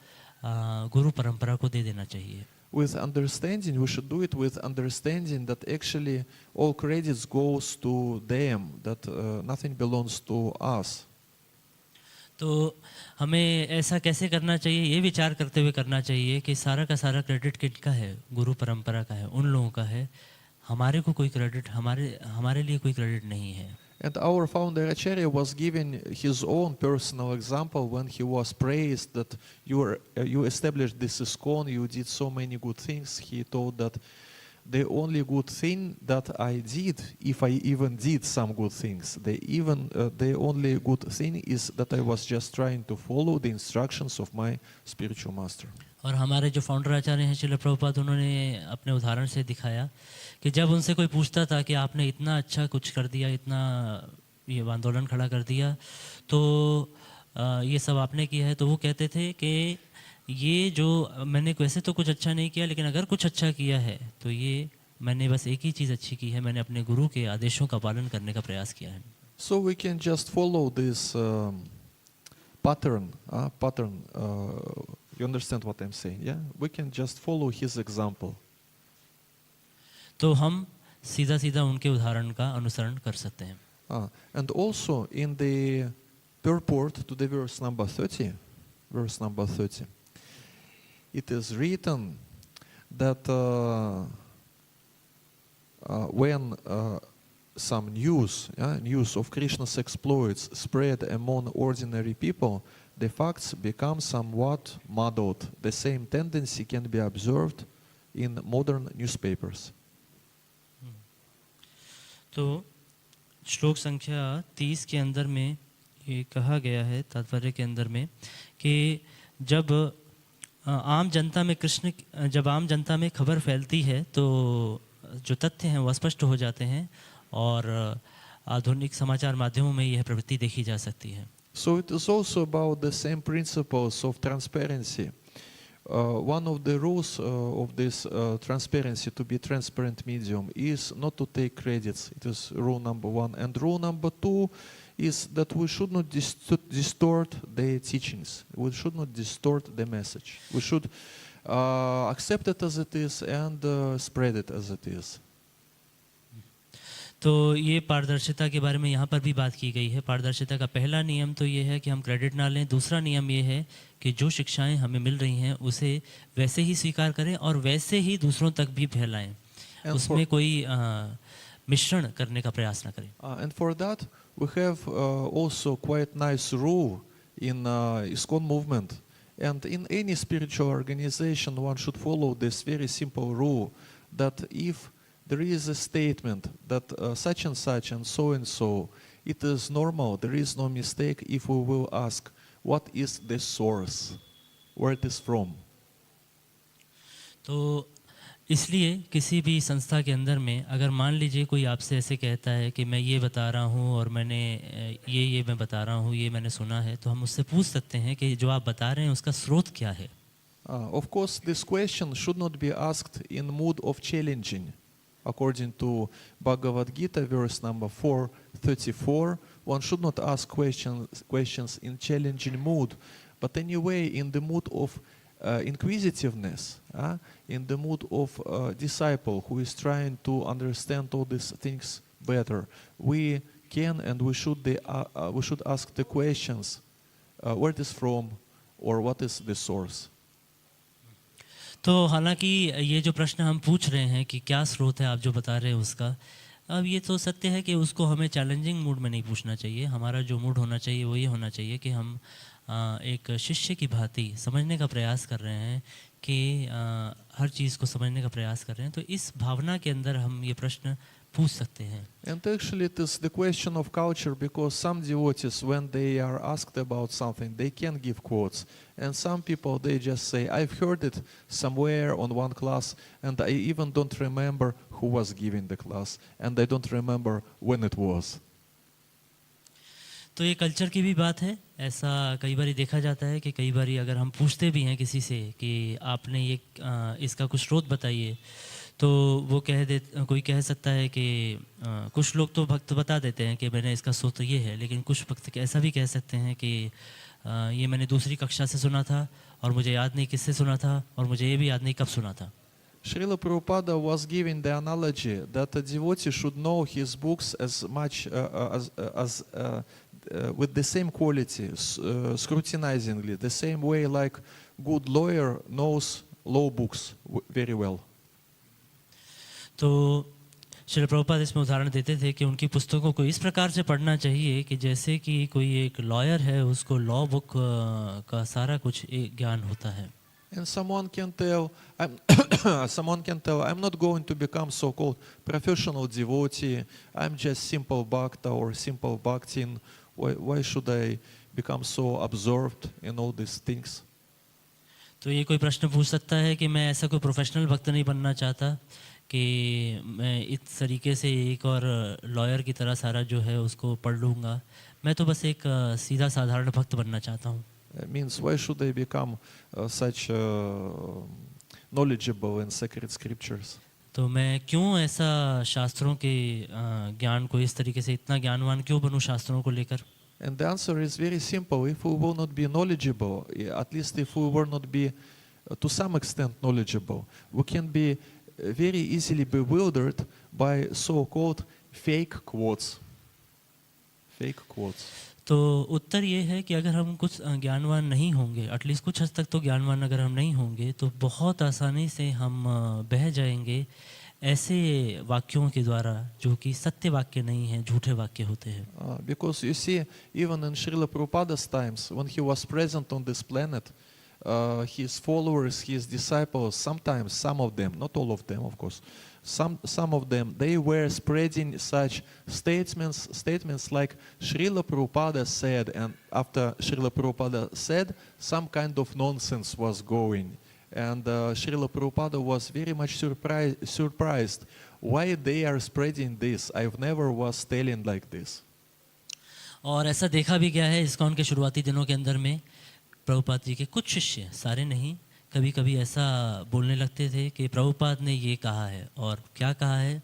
गुरु परंपरा को दे देना चाहिए। With understanding, we should do it with understanding that actually all credits goes to them, that nothing belongs to us. तो हमें ऐसा कैसे करना चाहिए, ये विचार करते हुए करना चाहिए कि सारा का सारा क्रेडिट किसका है? गुरु परंपरा का है, उन लोगों का है। हमारे को कोई क्रेडिट, हमारे लिए कोई क्रेडिट नहीं है। And our founder Acharya was giving his own personal example when he was praised that you established this ISKCON, you did so many good things. He told that the only good thing that I did, if I even did some good things, the only good thing is that I was just trying to follow the instructions of my spiritual master. और हमारे जो founder आचार्य हैं श्रील प्रभुपाद, उन्होंने अपने उदाहरण से दिखाया कि जब उनसे कोई पूछता था कि आपने इतना अच्छा कुछ कर दिया, इतना ये आंदोलन खड़ा कर दिया, तो ये सब आपने किया है, तो वो कहते थे कि ये जो मैंने वैसे तो कुछ अच्छा नहीं किया, लेकिन अगर कुछ अच्छा किया है तो ये मैंने बस एक ही चीज़ अच्छी की है, मैंने अपने गुरु के आदेशों का पालन करने का प्रयास किया है। So we can just follow this pattern. You understand what I'm saying? Yeah, we can just follow his example. तो हम सीधा सीधा उनके उदाहरण का अनुसरण कर सकते हैं। And also in the purport to the verse number 30, it is written that when some news of Krishna's exploits spread among ordinary people, the facts become somewhat muddled. The same tendency can be observed in modern newspapers. तो श्लोक संख्या 30 के अंदर में ये कहा गया है, तात्पर्य के अंदर में, कि जब आम जनता में खबर फैलती है तो जो तथ्य हैं वो स्पष्ट हो जाते हैं, और आधुनिक समाचार माध्यमों में यह प्रवृत्ति देखी जा सकती है। So it is also about the same principles of transparency. One of the rules of this transparency, to be transparent medium, is not to take credits. It is rule number 1. And rule number 2 is that we should not distort the teachings. We should not distort the message. We should accept it as it is and spread it as it is. तो ये पारदर्शिता के बारे में यहाँ पर भी बात की गई है। पारदर्शिता का पहला नियम तो ये है कि हम क्रेडिट ना लें। दूसरा नियम ये है कि जो शिक्षाएं हमें मिल रही हैं उसे वैसे ही स्वीकार करें और वैसे ही दूसरों तक भी फैलाएं, उसमें कोई मिश्रण करने का प्रयास ना करें। And for that we have also quite nice rule in ISKCON movement, and in any spiritual organization one should follow this very simple rule, that if there is a statement that such and so, it is normal, there is no mistake if we will ask what is the source, where it is from. तो इसलिए किसी भी संस्था के अंदर में अगर मान लीजिए कोई आपसे ऐसे कहता है कि मैं ये बता रहा हूँ और मैंने ये मैं बता रहा हूँ, ये मैंने सुना है, तो हम उससे पूछ सकते हैं कि जो आप बता रहे हैं उसका स्रोत क्या है। Of course, this question should not be asked in mood of challenging. According to Bhagavad Gita, verse number 4:34, one should not ask questions in challenging mood, but anyway in the mood of inquisitiveness, in the mood of disciple who is trying to understand all these things better. We can and we should ask the questions, where it is from or what is the source. तो हालांकि ये जो प्रश्न हम पूछ रहे हैं कि क्या स्रोत है आप जो बता रहे हैं उसका, अब ये तो सत्य है कि उसको हमें चैलेंजिंग मूड में नहीं पूछना चाहिए। हमारा जो मूड होना चाहिए वो ये होना चाहिए कि हम एक शिष्य की भांति समझने का प्रयास कर रहे हैं, कि हर चीज़ को समझने का प्रयास कर रहे हैं। तो इस भावना के अंदर हम ये प्रश्न पूछ सकते हैं। And actually it is the question of culture, because some devotees, when they are asked about something, they can give quotes, and some people they just say, I've heard it somewhere on one class and I even don't remember who was giving the class and I don't remember when it was. तो ये culture की भी बात है। ऐसा कई बार देखा जाता है कि कई बार अगर हम पूछते भी हैं किसी से कि आपने ये इसका कुछ स्रोत बताइए, तो वो कोई कह सकता है कि कुछ लोग तो भक्त बता देते हैं कि मैंने इसका स्रोत ये है, लेकिन कुछ भक्त ऐसा भी कह सकते हैं कि ये मैंने दूसरी कक्षा से सुना था और मुझे याद नहीं किससे सुना था और मुझे ये भी याद नहीं कब सुना था। Srila Prabhupada was giving the analogy that a devotee should know his books as much with the same quality, scrutinizingly, the same way like good lawyer knows law books very well. तो श्रील प्रभुपाद इसमें उदाहरण देते थे कि उनकी पुस्तकों को इस प्रकार से पढ़ना चाहिए कि जैसे कि कोई एक लॉयर है, उसको लॉ बुक का सारा कुछ ज्ञान होता है। And someone can tell, I'm not going to become so-called professional devotee. I'm just simple bhakta or simple bhaktin. Why should I become so absorbed in all these things? तो ये कोई प्रश्न पूछ सकता है कि मैं ऐसा कोई प्रोफेशनल भक्त नहीं बनना चाहता कि मैं इस तरीके से एक और लॉयर की तरह सारा जो है उसको पढ़ लूँगा। मैं तो बस एक सीधा साधारण भक्त बनना चाहता हूँ। Means why should I become such knowledgeable in sacred scriptures? तो मैं क्यों ऐसा शास्त्रों के ज्ञान को इस तरीके से इतना ज्ञानवान क्यों बनूं शास्त्रों को लेकर? And the answer is very simple. If we will not be knowledgeable, at least if we will not be to some extent knowledgeable, we can be very easily bewildered by so-called fake quotes. Fake quotes. तो उत्तर ये है कि अगर हम कुछ ज्ञानवान नहीं होंगे, एटलीस्ट कुछ हद तक तो ज्ञानवान अगर हम नहीं होंगे, तो बहुत आसानी से हम बह जाएंगे ऐसे वाक्यों के द्वारा जो कि सत्य वाक्य नहीं हैं, झूठे वाक्य होते हैं. Because you see, even in Srila Prabhupada's times, when he was present on this planet, his followers, his disciples, sometimes some of them, not all of them, of course, some of them, they were spreading such statements like Srila Prabhupada said, and after Srila Prabhupada said, some kind of nonsense was going. And Srila Prabhupada was very much surprised why they are spreading this. I've never was telling like this. और ऐसा देखा भी गया है ISKCON के शुरुआती दिनों के अंदर में प्रभुपाद जी के कुछ शिष्य, सारे नहीं, कभी कभी ऐसा बोलने लगते थे कि प्रभुपाद ने ये कहा है, और क्या कहा है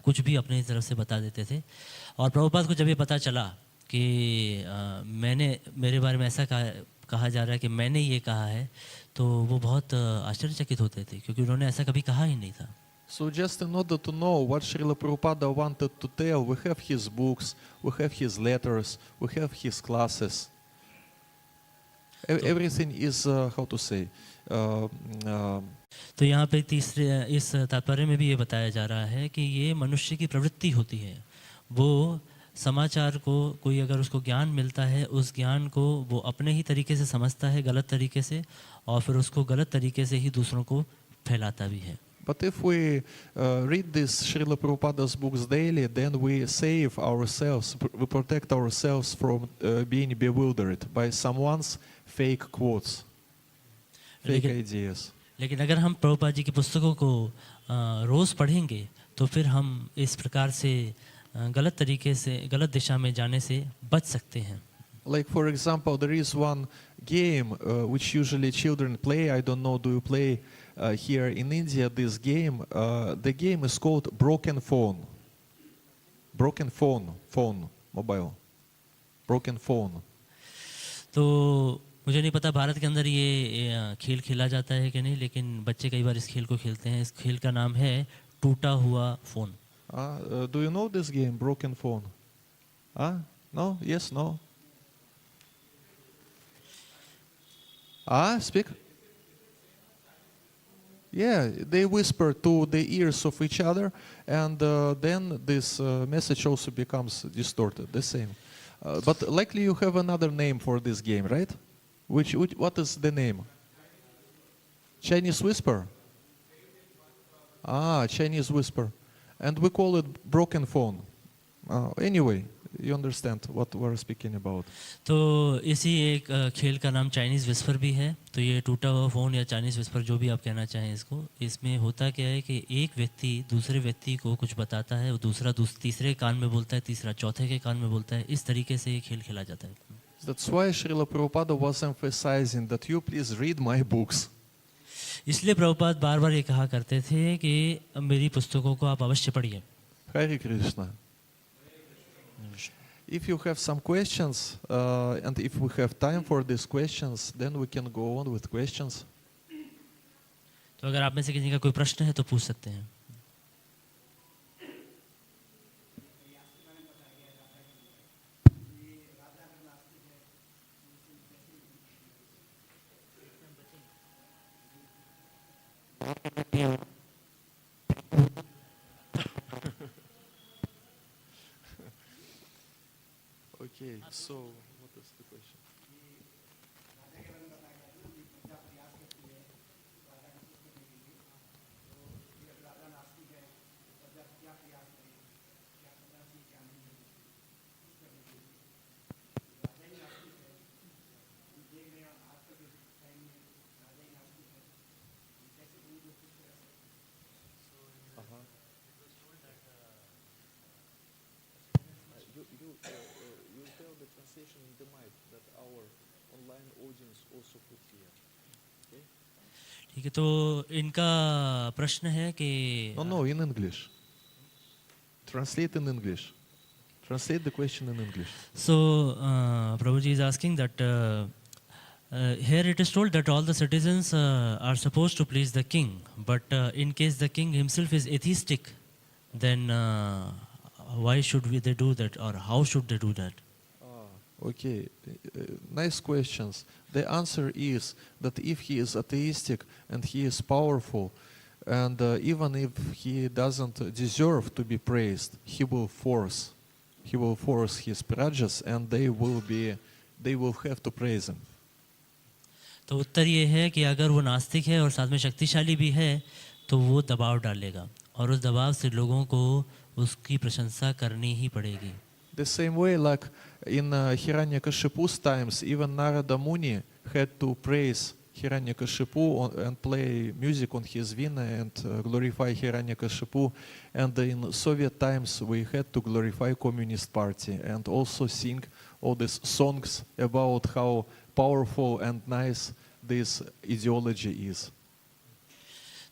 कुछ भी अपनी तरफ से बता देते थे. और प्रभुपाद को जब ये पता चला कि मेरे बारे में ऐसा कहा जा रहा है कि मैंने ये कहा है, तो वो बहुत आश्चर्यचकित होते थे क्योंकि उन्होंने ऐसा कभी कहा ही नहीं था. So just in order to know what Srila Prabhupada wanted to tell, we have his books, we have his letters, we have his classes. Everything is, how to say, तो यहाँ पे तीसरे इस तात्पर्य में भी ये बताया जा रहा है कि ये मनुष्य की प्रवृत्ति होती है. वो समाचार को, कोई अगर उसको ज्ञान मिलता है, उस ज्ञान को वो अपने ही तरीके से समझता है, गलत तरीके से, और फिर उसको गलत तरीके से ही दूसरों को फैलाता भी है. But if we read this Srila Prabhupada's books daily, then we save ourselves, we protect ourselves from being bewildered by someone's fake quotes, fake ideas. लेकिन अगर हम प्रभुपाद जी की पुस्तकों को रोज़ पढ़ेंगे, तो फिर हम इस प्रकार से गलत तरीके से, गलत दिशा में जाने से बच सकते हैं. Like for example, there is one game which usually children play. I don't know, do you play here in India this game? The game is called Broken Phone. Broken phone, mobile. Broken phone. तो मुझे नहीं पता भारत के अंदर ये खेल खेला जाता है कि नहीं, लेकिन बच्चे कई बार इस खेल को खेलते हैं. इस खेल का नाम है टूटा हुआ phone. Do you know this game, Broken Phone? No? Yes, no? Speak. Yeah, they whisper to the ears of each other, and then this message also becomes distorted, the same. But likely you have another name for this game, right? What is the name? Chinese Whisper? Chinese Whisper. And we call it Broken Phone. Anyway, you understand what we're speaking about. तो इसी एक खेल का नाम Chinese whisper भी है. तो ये टूटा हुआ फ़ोन या चाइनीज़ विस्पर, जो भी आप कहना चाहें इसको, इसमें होता क्या है कि एक व्यक्ति दूसरे व्यक्ति को कुछ बताता है, दूसरा तीसरे कान में बोलता है, तीसरा चौथे के कान में बोलता है. इस तरीके से ये खेल खेला जाता है. That's why Srila Prabhupada was emphasizing that you please read my books. इसलिए प्रभुपाद बार बार ये कहा करते थे कि मेरी पुस्तकों को आप अवश्य पढ़िए. Hare Krishna. If you have some questions, and if we have time for these questions, then we can go on with questions. तो अगर आप में से किसी का कोई प्रश्न है तो पूछ सकते हैं. Okay, so what is the question? You tell the translation in the mic that our Online audience also put here. Okay? ठीक है, तो इनका प्रश्न है कि No, in English. Translate in English. Translate the question in English. So, Prabhuji is asking that here it is told that all the citizens are supposed to please the king, but in case the king himself is atheistic, then why should they do that, or how should they do that? Okay, nice questions. The answer is that if he is atheistic and he is powerful, and even if he doesn't deserve to be praised, he will force his prajas, and they will have to praise him. तो उत्तर ये है कि अगर वो नास्तिक है और साथ में शक्तिशाली भी है, तो वो दबाव डालेगा और उस दबाव से लोगों को उसकी प्रशंसा करनी ही पड़ेगी. The same way, like in Hiranyakashipu's times, even Narada Muni had to praise Hiranyakashipu and play music on his veena and glorify Hiranyakashipu. And in Soviet times, we had to glorify Communist Party and also sing all these songs about how powerful and nice this ideology is.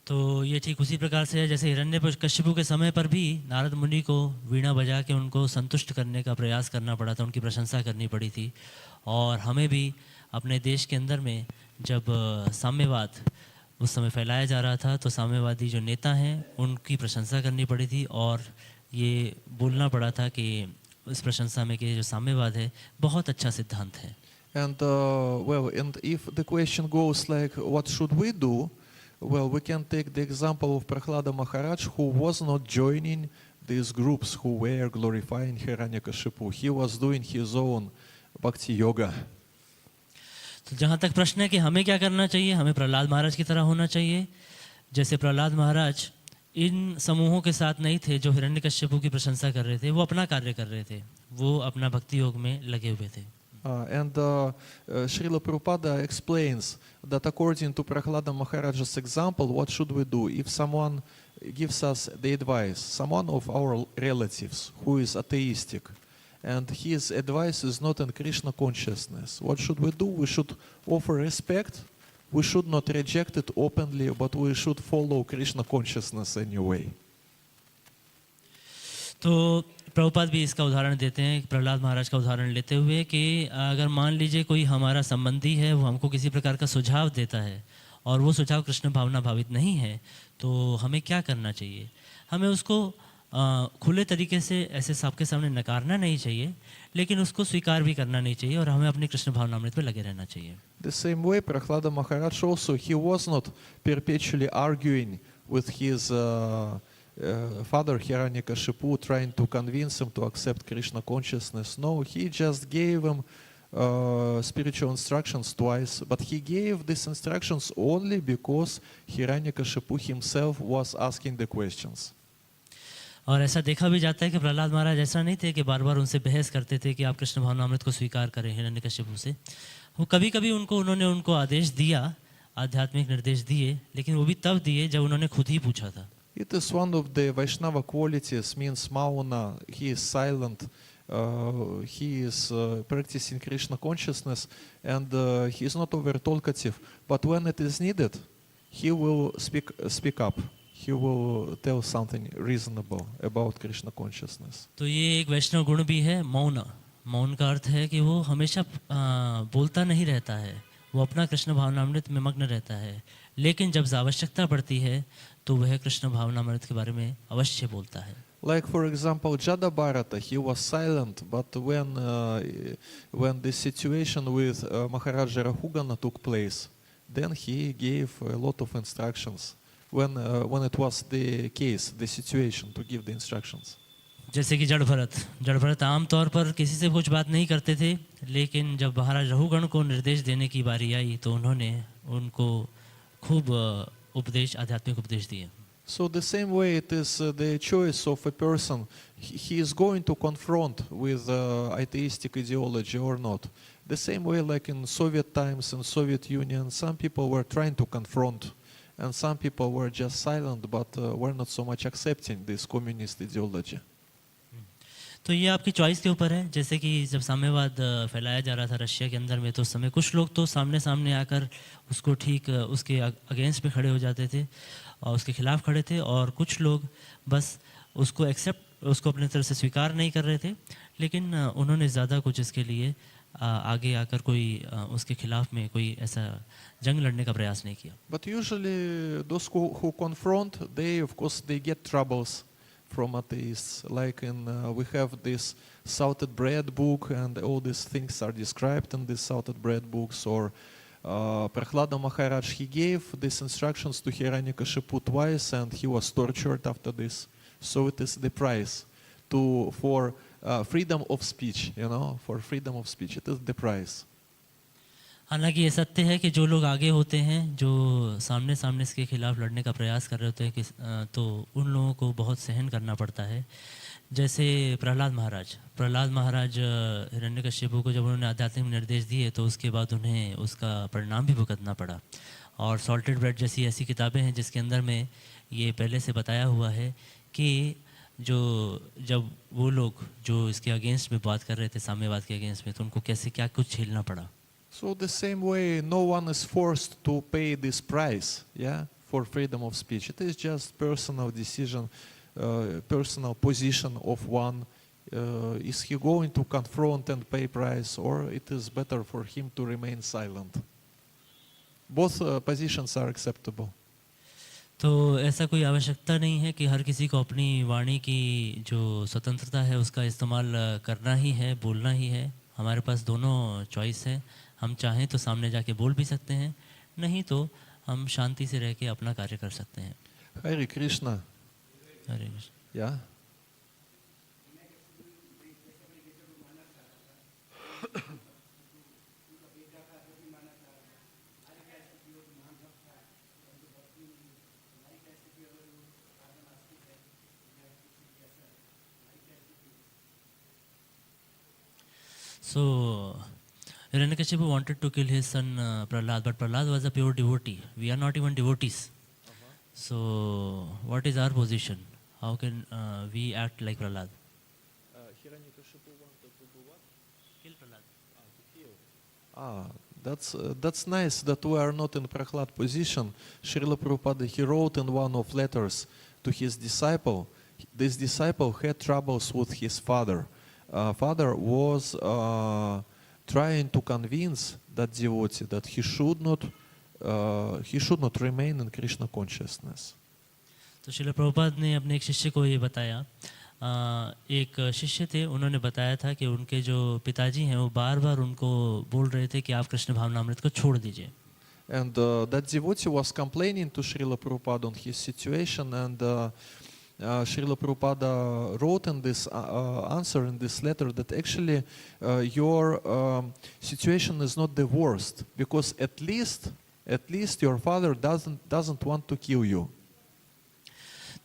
तो ये ठीक उसी प्रकार से है जैसे हिरण्यकशिपु के समय पर भी नारद मुनि को वीणा बजा के उनको संतुष्ट करने का प्रयास करना पड़ा था, उनकी प्रशंसा करनी पड़ी थी. और हमें भी अपने देश के अंदर में जब साम्यवाद उस समय फैलाया जा रहा था, तो साम्यवादी जो नेता हैं उनकी प्रशंसा करनी पड़ी थी और ये बोलना पड़ा था कि इस प्रशंसा में कि जो साम्यवाद है बहुत अच्छा सिद्धांत है. And and if the question goes like, what should we do? Well, we can take the example of Prahlada Maharaj, who was not joining these groups who were glorifying Hiranyakashipu. He was doing his own bhakti yoga. तो जहाँ तक प्रश्न है कि हमें क्या करना चाहिए, हमें प्रहलाद महाराज की तरह होना चाहिए. जैसे प्रहलाद महाराज इन समूहों के साथ नहीं थे जो हिरण्यकश्यपु की प्रशंसा कर रहे थे, वो अपना कार्य कर रहे थे, वो अपना भक्ति योग में लगे हुए थे. Srila Prabhupada explains that according to Prahlada Maharaj's example, what should we do? If someone gives us the advice, someone of our relatives who is atheistic, and his advice is not in Krishna consciousness, what should we do? We should offer respect. We should not reject it openly, but we should follow Krishna consciousness anyway. तो प्रभुपाद भी इसका उदाहरण देते हैं, प्रहलाद महाराज का उदाहरण लेते हुए कि अगर मान लीजिए कोई हमारा संबंधी है, वो हमको किसी प्रकार का सुझाव देता है और वो सुझाव कृष्ण भावना भावित नहीं है, तो हमें क्या करना चाहिए? हमें उसको खुले तरीके से ऐसे सबके सामने नकारना नहीं चाहिए, लेकिन उसको स्वीकार भी करना नहीं चाहिए और हमें अपने कृष्ण भावनामृत पे लगे रहना चाहिए. The same way, Prahlada Maharaj also, he was not perpetually arguing with his father Hiranyakashipu, trying to convince him to accept Krishna consciousness. No, he just gave him spiritual instructions twice, but he gave these instructions only because Hiranyakashipu himself was asking the questions. और ऐसा देखा भी जाता है कि प्रहलाद महाराज ऐसा नहीं थे कि बार बार उनसे बहस करते थे कि आप कृष्ण भावनामृत को स्वीकार करें हिरण्यकशिपु से. वो कभी कभी उन्होंने उनको आदेश दिया, आध्यात्मिक निर्देश दिए, लेकिन वो भी तब दिए जब उन्होंने खुद ही पूछा था. It is one of the Vaishnava qualities, means Mauna, he is silent, he is practicing Krishna consciousness, and he is not over talkative, but when it is needed, he will speak up. He will tell something reasonable about Krishna consciousness. तो ये एक वैष्णव गुण भी है, मौन. मौन का अर्थ है कि वो हमेशा बोलता नहीं रहता है, वो अपना कृष्ण भावनामृत में मग्न रहता है, लेकिन जब आवश्यकता पड़ती है तो वह कृष्ण भावनामृत के बारे में अवश्य बोलता है. Like for example, Jada Bharata, he was silent, but when the situation with Maharaja Rahugana took place, then he gave a lot of instructions. When it was the case, the situation, to give the instructions. जैसे कि जड़ भरत आमतौर पर किसी से कुछ बात नहीं करते थे, लेकिन जब महाराज रहुगण को निर्देश देने की बारी आई तो उन्होंने उनको खूब उपदेश, आध्यात्मिक उपदेश दिए. So the same way it is the choice of a person, he is going to confront with atheistic ideology or not. The same way like in Soviet times, in Soviet Union, some people were trying to confront, and some people were just silent, but were not so much accepting this communist ideology. तो ये आपकी choice के ऊपर है। जैसे कि जब साम्यवाद फैलाया जा रहा था रशिया के अंदर में, तो उस समय कुछ लोग तो सामने सामने आकर उसको ठीक उसके अगेंस्ट में खड़े हो जाते थे और उसके खिलाफ खड़े थे, और कुछ लोग बस उसको उसको अपने तरफ से स्वीकार नहीं कर रहे थे, लेकिन उन्होंने ज़्यादा कुछ इसके लिए आगे आकर कोई उसके खिलाफ में कोई ऐसा जंग लड़ने का प्रयास नहीं किया। But usually those who confront, they of course they get troubles from atheists. Like we have this salted bread book, and all these things are described in these salted bread books. Or Prahlada Maharaj, he gave these instructions to Hiranyakashipu twice, and he was tortured after this. So it is the price for freedom of speech, for freedom of speech. It is the price. हालांकि ये सत्य है कि जो लोग आगे होते हैं, जो सामने सामने इसके खिलाफ लड़ने का प्रयास कर रहे होते हैं तो उन लोगों को बहुत सहन करना पड़ता है। जैसे प्रहलाद महाराज हिरण्यकश्यपु को जब उन्होंने आध्यात्मिक निर्देश दिए तो उसके बाद उन्हें उसका परिणाम भी भुगतना पड़ा। और सॉल्टेड ब्रेड जैसी ऐसी किताबें हैं जिसके अंदर में ये पहले से बताया हुआ है कि जब वो लोग जो इसके अगेंस्ट में बात कर रहे थे, साम्यवाद के अगेंस्ट में, तो उनको कैसे क्या कुछ झेलना पड़ा। So the same way, no one is forced to pay this price, for freedom of speech. It is just personal decision, personal position of one. Is he going to confront and pay price, or it is better for him to remain silent? Both positions are acceptable. तो ऐसा कोई आवश्यकता नहीं है कि हर किसी को अपनी वाणी की जो स्वतंत्रता है उसका इस्तेमाल करना ही है, बोलना ही है। हमारे पास दोनों चॉइस है। हम चाहें तो सामने जाके बोल भी सकते हैं, नहीं तो हम शांति से रह के अपना कार्य कर सकते हैं। Hare Krishna. Hare Krishna. Yeah. So Hiranyakashipu wanted to kill his son Prahlad, but Prahlad was a pure devotee. We are not even devotees. So what is our position? How can we act like Prahlad? Hiranyakashipu wanted to do what? Kill Prahlad. That's nice that we are not in Prahlad position. Srila Prabhupada, he wrote in one of letters to his disciple. This disciple had troubles with his father. Father was trying to convince that devotee that he should not remain in Krishna consciousness. तो श्रील प्रभुपाद ने अपने एक शिष्य को ये बताया। एक शिष्य थे, उन्होंने बताया था कि उनके जो पिताजी हैं वो बार बार उनको बोल रहे थे कि आप कृष्ण भावनामृत को छोड़ दीजिए। And that devotee was complaining to Srila Prabhupada on his situation, and Srila Prabhupada wrote in this answer in this letter that actually your situation is not the worst, because at least your father doesn't want to kill you.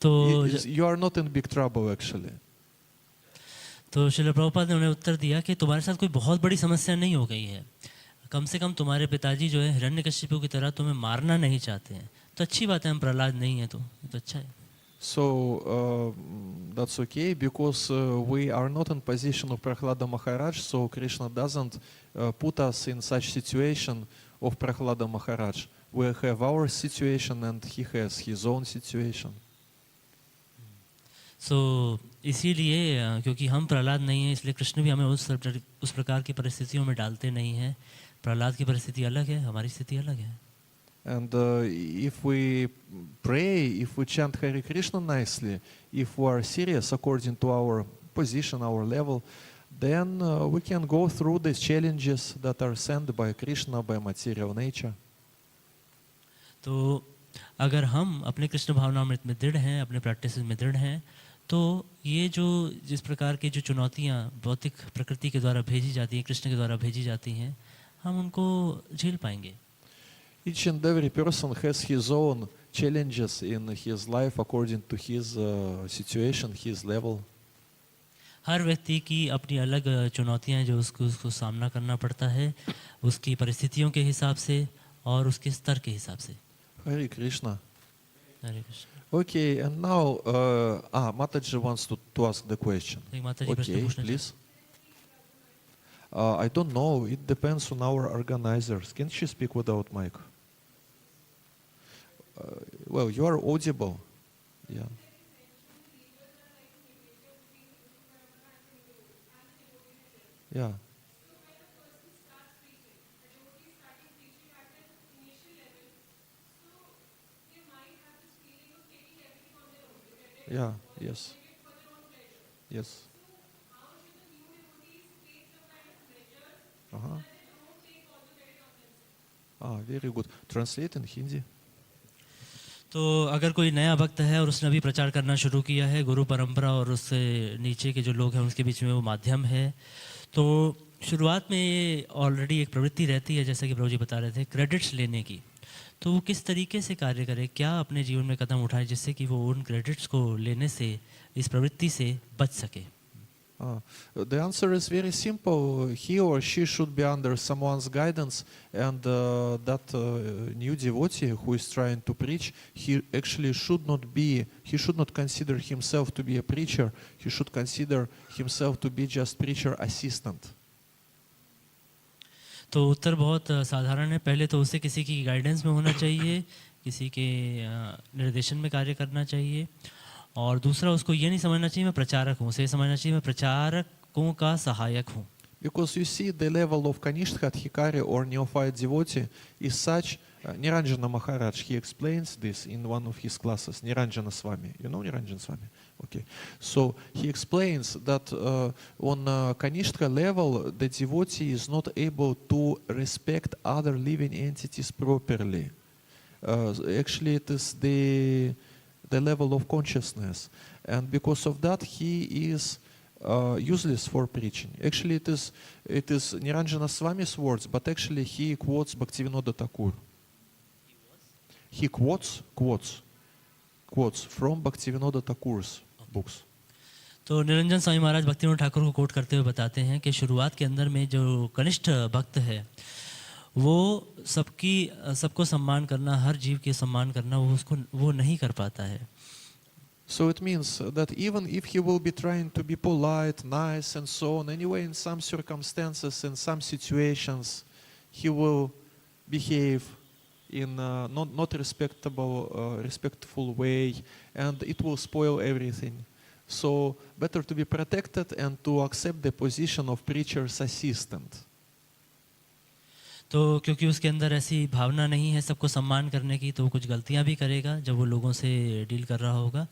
तो You are not in big trouble actually. तो श्रील प्रभुपाद ने उन्हें उत्तर दिया कि तुम्हारे साथ कोई बहुत बड़ी समस्या नहीं हो गई है। कम से कम तुम्हारे पिताजी जो है हिरण्यकशिपु की तरह तुम्हें मारना नहीं चाहते हैं, तो अच्छी बात है, हम प्रहलाद नहीं हैं तो अच्छा है। So that's okay, because we are not in position of Prahlada Maharaj, so Krishna doesn't put us in such situation of Prahlada Maharaj. We have our situation and he has his own situation. इसीलिए क्योंकि हम प्रहलाद नहीं हैं, इसलिए कृष्ण भी हमें उस प्रकार की परिस्थितियों में डालते नहीं हैं। प्रहलाद की परिस्थिति अलग है, हमारी स्थिति अलग है। And if we pray, if we chant Hare Krishna nicely, if we are serious according to our position, our level, then we can go through the challenges that are sent by Krishna, by material nature. तो अगर हम अपने कृष्ण भावनामृत में दृढ़ हैं, अपने practice में दृढ़ हैं, तो ये जो जिस प्रकार की जो चुनौतियाँ भौतिक प्रकृति के द्वारा भेजी जाती हैं, कृष्ण के द्वारा भेजी जाती हैं, हम उनको झेल पाएंगे। Each and every person has his own challenges in his life according to his situation, his level. हर व्यक्ति की अपनी अलग चुनौतियाँ जो उसको सामना करना पड़ता है, उसकी परिस्थितियों के हिसाब से और उसके स्तर के हिसाब से। Hare Krishna. Hare Krishna. Okay, and now Mataji wants to ask the question. एक माता जी प्रश्न Okay, पूछना please. I don't know. It depends on our organizers. Can she speak without mic? Well, you are audible. Yeah. Yeah. Yeah. Yes. Yes. Uh-huh. Very good. Translate in Hindi. तो अगर कोई नया भक्त है और उसने अभी प्रचार करना शुरू किया है, गुरु परंपरा और उससे नीचे के जो लोग हैं उसके बीच में वो माध्यम है, तो शुरुआत में ये ऑलरेडी एक प्रवृत्ति रहती है, जैसा कि प्रभु जी बता रहे थे, क्रेडिट्स लेने की। तो वो किस तरीके से कार्य करे, क्या अपने जीवन में कदम उठाए जिससे कि वो उन क्रेडिट्स को लेने से, इस प्रवृत्ति से बच सके? The answer is very simple. He or she should be under someone's guidance, and that new devotee who is trying to preach, he actually should not consider himself to be a preacher. He should consider himself to be just preacher assistant. तो उत्तर बहुत साधारण है। पहले तो उसे किसी की guidance में होना चाहिए, किसी के निर्देशन में कार्य करना चाहिए, और दूसरा उसको ये नहीं समझना चाहिए मैं प्रचारक हूँ, उसे समझना चाहिए मैं प्रचारकों का सहायक हूँ। Because you see, the level of Kanishtka Adhikari or neophyte devotee is such. Niranjana Maharaj, he explains this in one of his classes. Niranjana Swami, you know Niranjana Swami? Okay, so he explains that on Kanishtka level, the devotee is not able to respect other living entities properly. Actually, it is the level of consciousness, and because of that, he is useless for preaching. Actually, it is Niranjana Swami's words, but actually he quotes Bhaktivinoda Thakur. He quotes from Bhaktivinoda Thakur's books. तो निरंजन स्वामी महाराज भक्तिविनोद ठाकुर को coat करते हुए बताते हैं कि शुरुआत के अंदर में जो कनिष्ठ भक्त है, वो सबको सम्मान करना, हर जीव के सम्मान करना, वो नहीं कर पाता है। So it means that even if he will be trying to be polite, nice, and so on, anyway, in some circumstances, in some situations, he will behave in not respectful way, and it will spoil everything. So better to be protected and to accept the position of preacher's assistant. तो क्योंकि उसके अंदर ऐसी भावना नहीं है सबको सम्मान करने की, तो वो कुछ गलतियां भी करेगा जब वो लोगों से डील कर रहा होगा।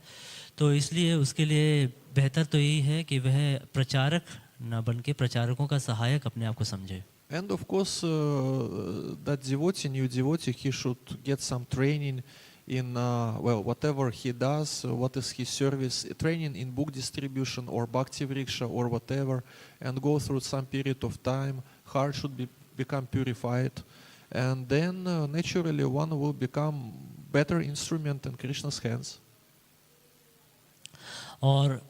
तो इसलिए उसके लिए बेहतर तो यही है कि वह प्रचारक ना बन के प्रचारकों का सहायक अपने आप को समझे। And of course, that devotee, new devotee, he should get some training in whatever he does, what is his service, training in book distribution or bhakti vriksha or whatever, and go through some period of time. Heart should become purified, and then naturally one will become better instrument in Krishna's hands. और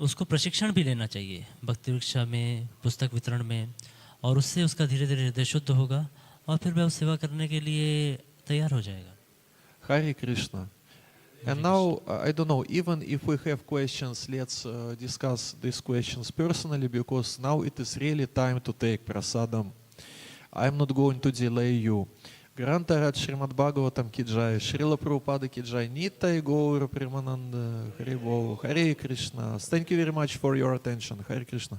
उसको प्रशिक्षण भी लेना चाहिए भक्ति वृक्षा में, पुस्तक वितरण में, और उससे उसका धीरे धीरे हृदय शुद्ध होगा और फिर वह सेवा करने के लिए तैयार हो जाएगा। Hare Krishna. And now, I don't know, even if we have questions, let's discuss these questions personally, because now it is really time to take prasadam. I'm not going to delay you. Grantarat Srimad Bhagavatam ki jai, Srila Prabhupada ki jai, Nitai Gaura Premananda, Hare Bol, Hare Krishna. Thank you very much for your attention. Hare Krishna.